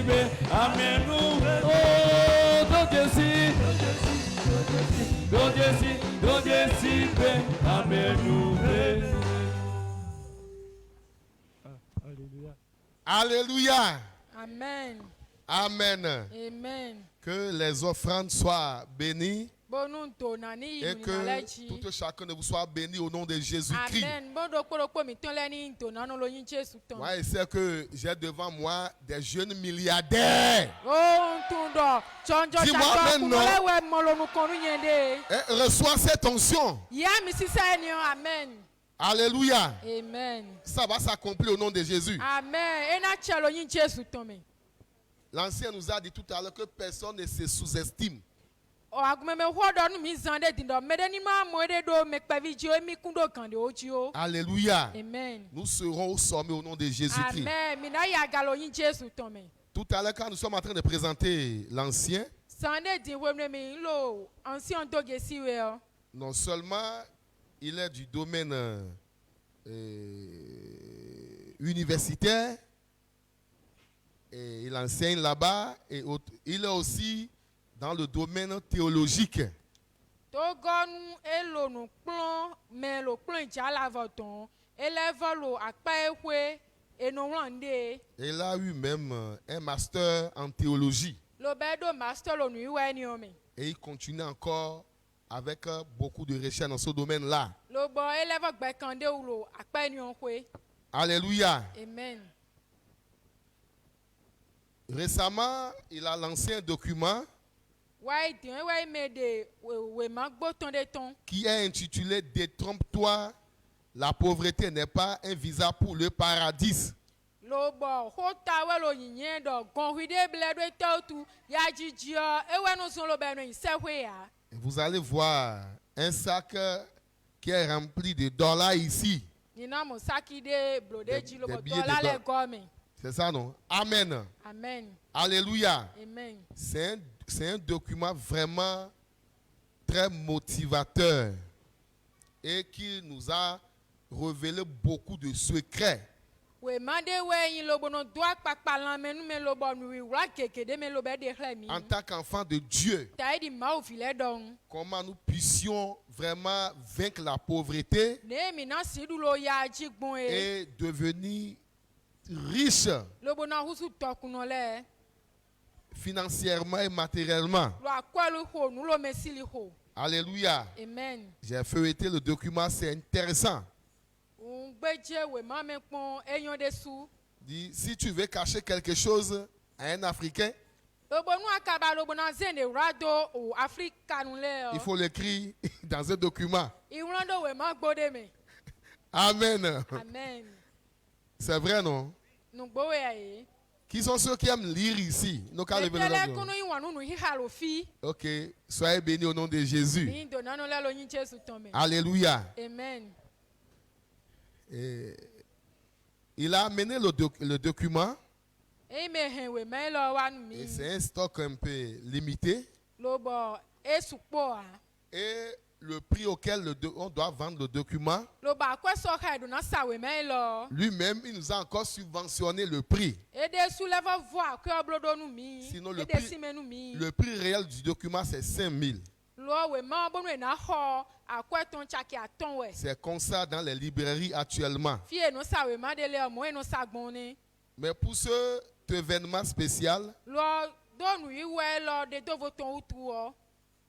amène-nous, oh de Jésus, de Jésus, de Jésus, amène-nous. Alléluia. Amen. Amen. Amen. Que les offrandes soient bénies. Et que tout chacun de vous soit béni au nom de Jésus-Christ. Moi, je sais que j'ai devant moi des jeunes milliardaires. Dis-moi maintenant, reçois cette onction. Alléluia. Amen. Ça va s'accomplir au nom de Jésus. Amen. L'ancien nous a dit tout à l'heure que personne ne se sous-estime. Alléluia. Amen. Nous serons au sommet au nom de Jésus-Christ. Tout à l'heure, quand nous sommes en train de présenter l'ancien, non seulement il est du domaine universitaire, et il enseigne là-bas, et il est aussi dans le domaine théologique. Il a eu même un master en théologie. Et il continue encore avec beaucoup de recherches dans ce domaine-là. Alléluia. Amen. Récemment, il a lancé un document qui est intitulé « Détrompe-toi, la pauvreté n'est pas un visa pour le paradis ». Vous allez voir un sac qui est rempli de dollars ici. Des billets de dollars. C'est ça, non? Amen. Amen. Alléluia. Amen. C'est un document vraiment très motivateur et qui nous a révélé beaucoup de secrets. En tant qu'enfant de Dieu, comment nous puissions vraiment vaincre la pauvreté et devenir riche financièrement et matériellement. Alléluia. Amen. J'ai feuilleté le document, c'est intéressant. Dit, si tu veux cacher quelque chose à un Africain, il faut l'écrire dans un document. Amen. Amen. C'est vrai, non? Qui sont ceux qui aiment lire ici? Ok, soyez bénis au nom de Jésus. Alléluia. Amen. Et il a amené le document. Et c'est un stock un peu limité. Et le prix auquel on doit vendre le document, lui-même, il nous a encore subventionné le prix. Sinon, le prix réel du document, c'est 5 000. C'est comme ça dans les librairies actuellement. Mais pour cet événement spécial,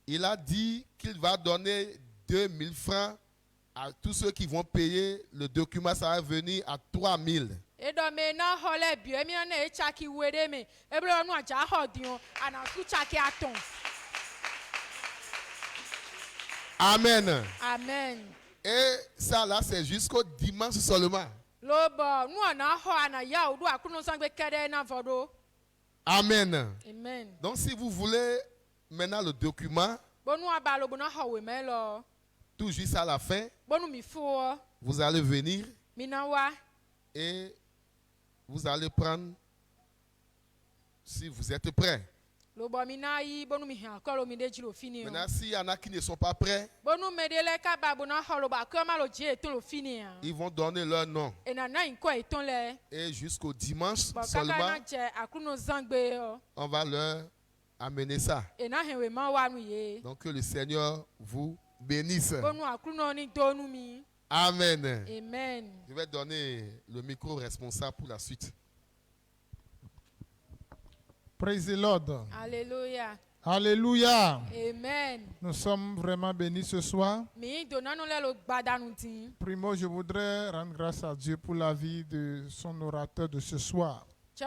il a dit qu'il va donner 2000 francs à tous ceux qui vont payer le document. Ça va venir à 3000. Amen. Amen. Et ça là, c'est jusqu'au dimanche seulement. Amen. Amen. Donc si vous voulez maintenant le document, tout juste à la fin, vous allez venir et vous allez prendre, si vous êtes prêts. Maintenant, s'il y en a qui ne sont pas prêts, ils vont donner leur nom. Et jusqu'au dimanche seulement, on va leur amener ça. Donc que le Seigneur vous bénisse. Amen. Amen. Je vais donner le micro responsable pour la suite. Praise the Lord. Alléluia. Alléluia. Amen. Nous sommes vraiment bénis ce soir. Primo, je voudrais rendre grâce à Dieu pour la vie de son orateur de ce soir. C'est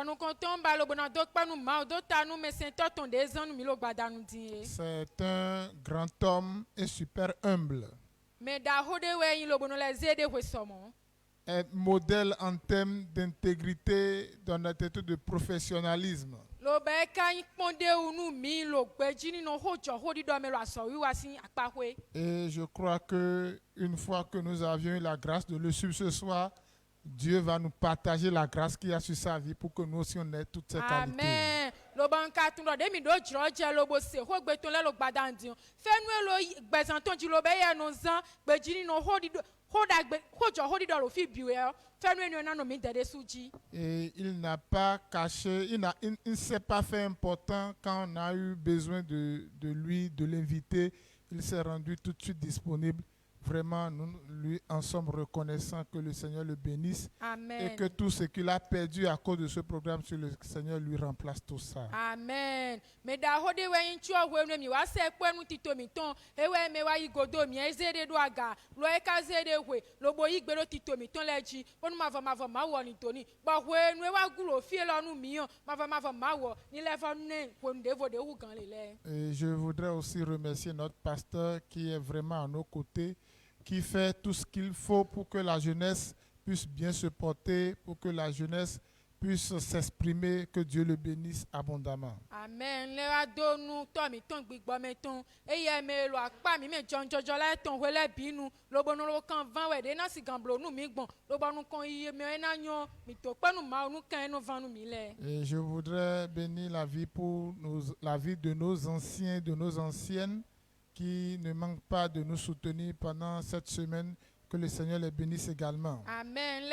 un grand homme et super humble. Un modèle en termes d'intégrité, d'honnêteté, de professionnalisme. Et je crois que une fois que nous avions eu la grâce de le suivre ce soir, Dieu va nous partager la grâce qu'il y a sur sa vie pour que nous aussi on ait toutes ces qualités. Amen. Et il n'a pas caché, il ne s'est pas fait important quand on a eu besoin de lui, de l'inviter. Il s'est rendu tout de suite disponible. Vraiment, nous lui en sommes reconnaissants, que le Seigneur le bénisse. Amen. Et que tout ce qu'il a perdu à cause de ce programme, sur le Seigneur lui remplace tout ça. Amen. Et je voudrais aussi remercier notre pasteur qui est vraiment à nos côtés, qui fait tout ce qu'il faut pour que la jeunesse puisse bien se porter, pour que la jeunesse puisse s'exprimer, que Dieu le bénisse abondamment. Amen. Et je voudrais bénir la vie la vie de nos anciens, de nos anciennes, qui ne manque pas de nous soutenir pendant cette semaine. Que le Seigneur les bénisse également. Amen.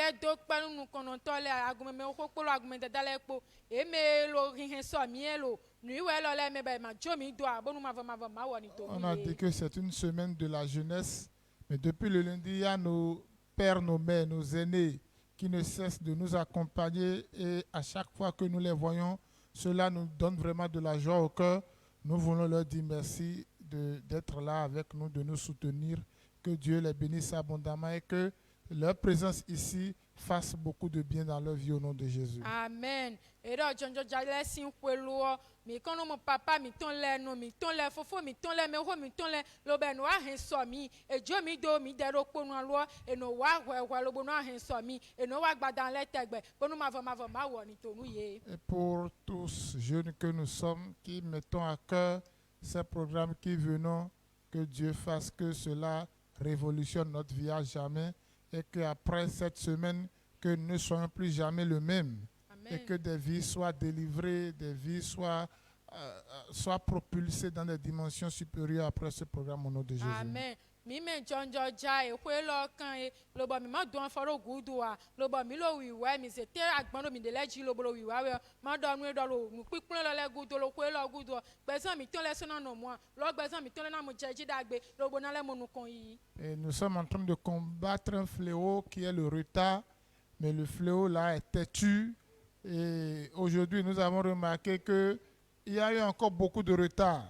On a dit que c'est une semaine de la jeunesse, mais depuis le lundi, il y a nos pères, nos mères, nos aînés qui ne cessent de nous accompagner, et à chaque fois que nous les voyons, cela nous donne vraiment de la joie au cœur. Nous voulons leur dire merci d'être là avec nous, de nous soutenir. Que Dieu les bénisse abondamment et que leur présence ici fasse beaucoup de bien dans leur vie au nom de Jésus. Amen. Et pour tous jeunes que nous sommes, qui mettons à cœur ces programmes, qui venons, que Dieu fasse que cela révolutionne notre vie à jamais, et qu'après cette semaine, que nous ne soyons plus jamais le même. Amen. Et que des vies soient délivrées, des vies soient propulsées dans des dimensions supérieures après ce programme au nom de Jésus. Amen. Et nous sommes en train de combattre un fléau qui est le retard, mais le fléau là est têtu. Et aujourd'hui, nous avons remarqué qu'il y a eu encore beaucoup de retard.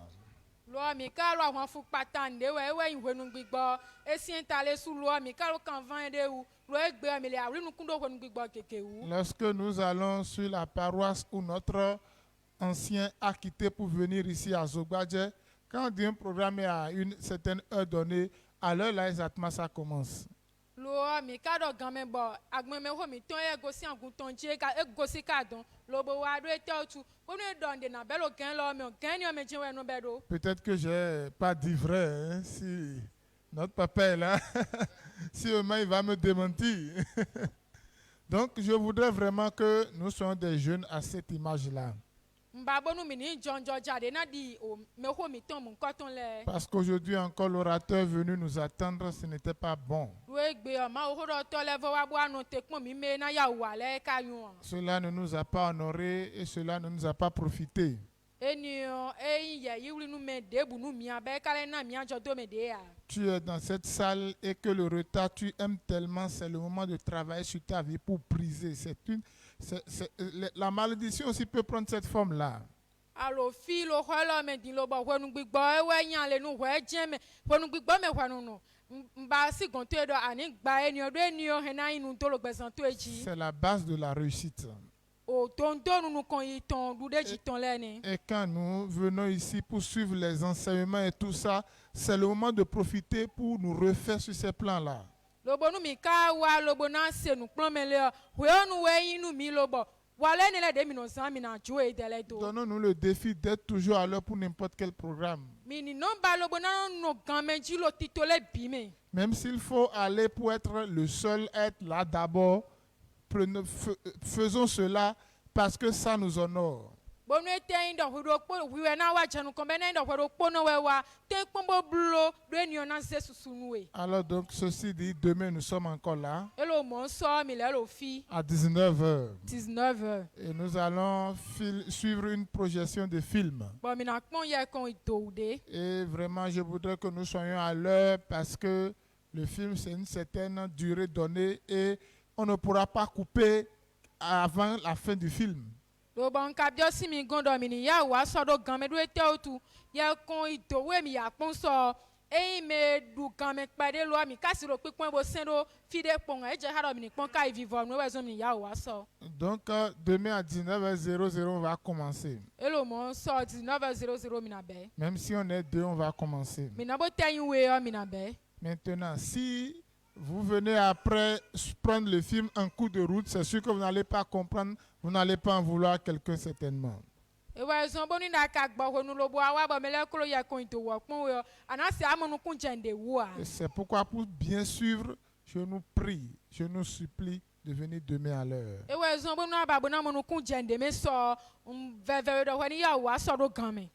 Lorsque nous allons sur la paroisse où notre ancien a quitté pour venir ici à Zogbaje, quand on dit un programme est à une certaine heure donnée, à l'heure là exactement ça commence. Peut-être que j'ai pas dit vrai, hein, si notre papa est là, si il va me démentir. Donc je voudrais vraiment que nous soyons des jeunes à cette image-là. Parce qu'aujourd'hui encore l'orateur est venu nous attendre, ce n'était pas bon. Cela ne nous a pas honorés et cela ne nous a pas profité. Tu es dans cette salle et que le retard tu aimes tellement, c'est le moment de travailler sur ta vie pour briser. La malédiction aussi peut prendre cette forme-là. alo fi lo xɔlɔ me di lo bɔ ʋenugbigbo ewe nya le nu ʋe dze me ʋenugbigbo me ʋenunu mba si gɔnto eɖɔ ani gba enio ɖo enio hena yi nu do lo gbezã to edzi. C'est la base de la réussite. O tondo nunu kan yi tɔn du ɖe dzi tɔn lɛ ni. Et quand nous venons ici pour suivre les enseignements et tout ça, c'est le moment de profiter pour nous refaire sur ces plans-là. Lobo nu mi ka wa lobo na se nu kplɔm me le ʋe nu we yi nu mi lobo. Donnons-nous le défi d'être toujours à l'heure pour n'importe quel programme. Même s'il faut aller pour être le seul, être là d'abord, faisons cela parce que ça nous honore. Alors donc, ceci dit, demain nous sommes encore là à 19h. Et nous allons suivre une projection de film. Et vraiment, je voudrais que nous soyons à l'heure parce que le film, c'est une certaine durée donnée et on ne pourra pas couper avant la fin du film. Donc, demain à 19h00, on va commencer. Même si on est deux, on va commencer. Maintenant, si vous venez après prendre le film en cours de route, c'est sûr que vous n'allez pas comprendre, vous n'allez pas en vouloir à quelqu'un certainement. C'est pourquoi pour bien suivre, je nous prie, je nous supplie de venir demain à l'heure.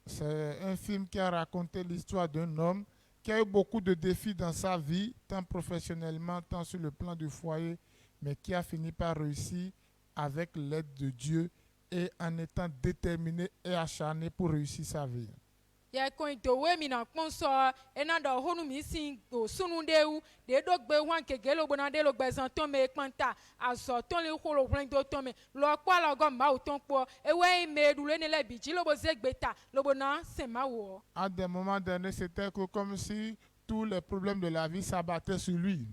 C'est un film qui a raconté l'histoire d'un homme qui a eu beaucoup de défis dans sa vie, tant professionnellement, tant sur le plan du foyer, mais qui a fini par réussir avec l'aide de Dieu et en étant déterminé et acharné pour réussir sa vie. À des moments donnés, c'était comme si tous les problèmes de la vie s'abattaient sur lui.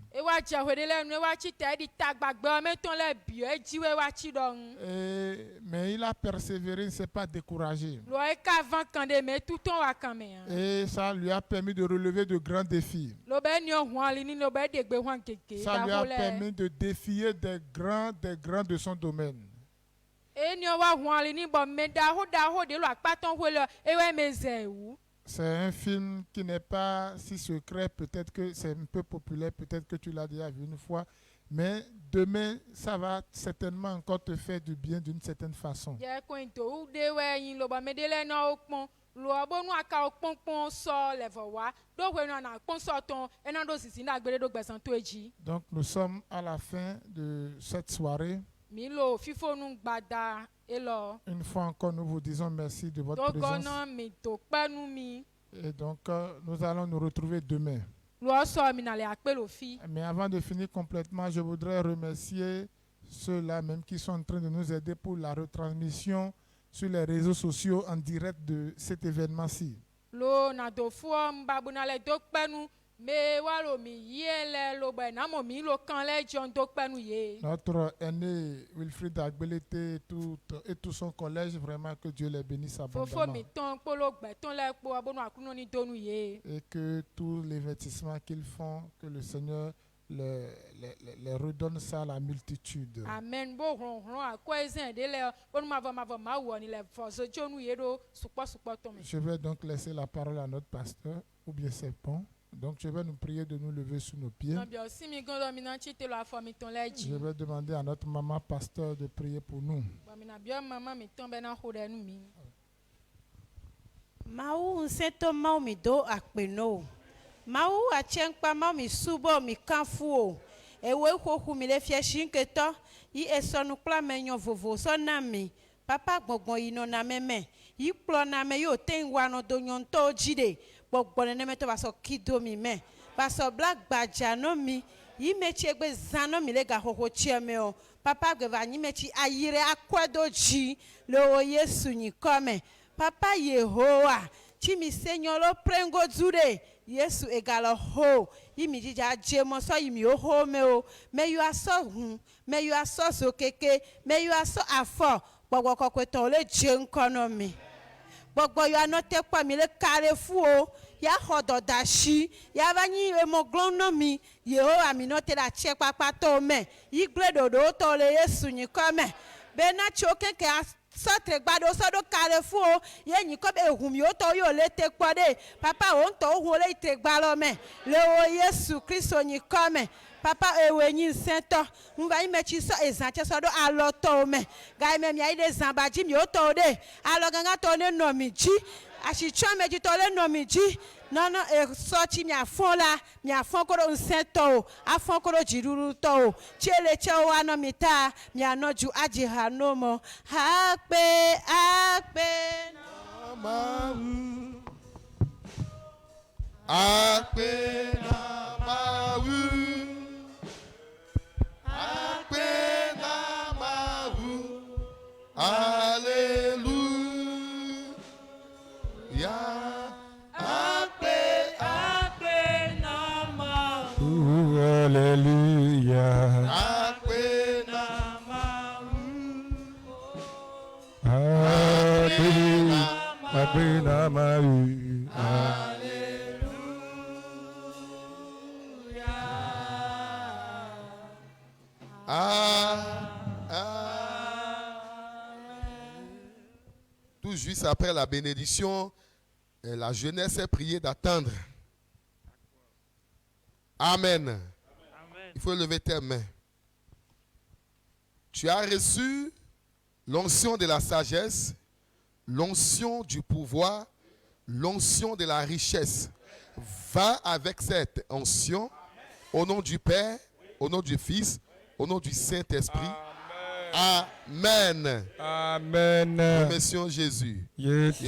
Mais il a persévéré, il ne s'est pas découragé. Et ça lui a permis de relever de grands défis. Ça lui a permis de défier des grands de son domaine. C'est un film qui n'est pas si secret, peut-être que c'est un peu populaire, peut-être que tu l'as déjà vu une fois, mais demain, ça va certainement encore te faire du bien d'une certaine façon. Donc nous sommes à la fin de cette soirée. Une fois encore, nous vous disons merci de votre présence. Et donc, nous allons nous retrouver demain. Mais avant de finir complètement, je voudrais remercier ceux-là même qui sont en train de nous aider pour la retransmission sur les réseaux sociaux en direct de cet événement-ci. Notre aîné Wilfried Agbelete et tout son collège, vraiment que Dieu les bénisse abondamment. Et que tous les investissements qu'ils font, que le Seigneur les redonne ça à la multitude. Amen. Je vais donc laisser la parole à notre pasteur, ou bien c'est bon. Donc je vais nous prier de nous lever sur nos pieds. Je vais demander à notre maman pasteur de prier pour nous. Mau seto mau mi do akpeno. Mau achenkpa mau mi subo mi kanfuo. Ewe khoku mi le fie shinketo. I esonu kla menyo vovo so na mi. Papa gbongbon ino na meme. I kplo na me yo ten wano do nyonto jide. Gbogbo ne meto baso kido mi me baso black baja no mi yi mechi egbe zano mi lega hoho chieme o papa geva ni mechi ayire akwedo ji lo Yesu ni come Papa Yehowa, Chimi Senyolo Prengo Zure, Yesu egalo ho, Yimi Jija Jemo so yimi ho meo, may you are so may you are so keke, may you are so afo, Bogoko Kwetole Jenkonomi. Bogbo you are not take kwa mile Carrefour, ya hodo dashi, ya vani emoglonomi, Yehowa mi note la check papa tome, Yigledo do tole Yesu ni come, Bena choke ke Sotre gbado sodo Carrefour ye ni ko be hum yo to yo le te pode papa on to hu le te gbalo me le o Yesu Kristo ni come papa ewe ni sento mba imechi so ezanche sodo aloto me ga me mi ide zambaji mi o to de aloganga to ne no mi ji ashichwa me ji to le no mi ji non sorti mi afon la mi afon ko do sento afon ko do jiruru to chele chewa ano mita mi anoju aji hanomo akpe namawu akpe namawu akpe namawu Alléluia. Alléluia. Tout juste après la bénédiction, la jeunesse est priée d'attendre. Amen. Amen. Il faut lever tes mains. Tu as reçu l'onction de la sagesse, l'onction du pouvoir, l'onction de la richesse. Va avec cette onction au nom du Père, au nom du Fils, au nom du Saint-Esprit. Amen. Amen. Remercions Jésus. Yes.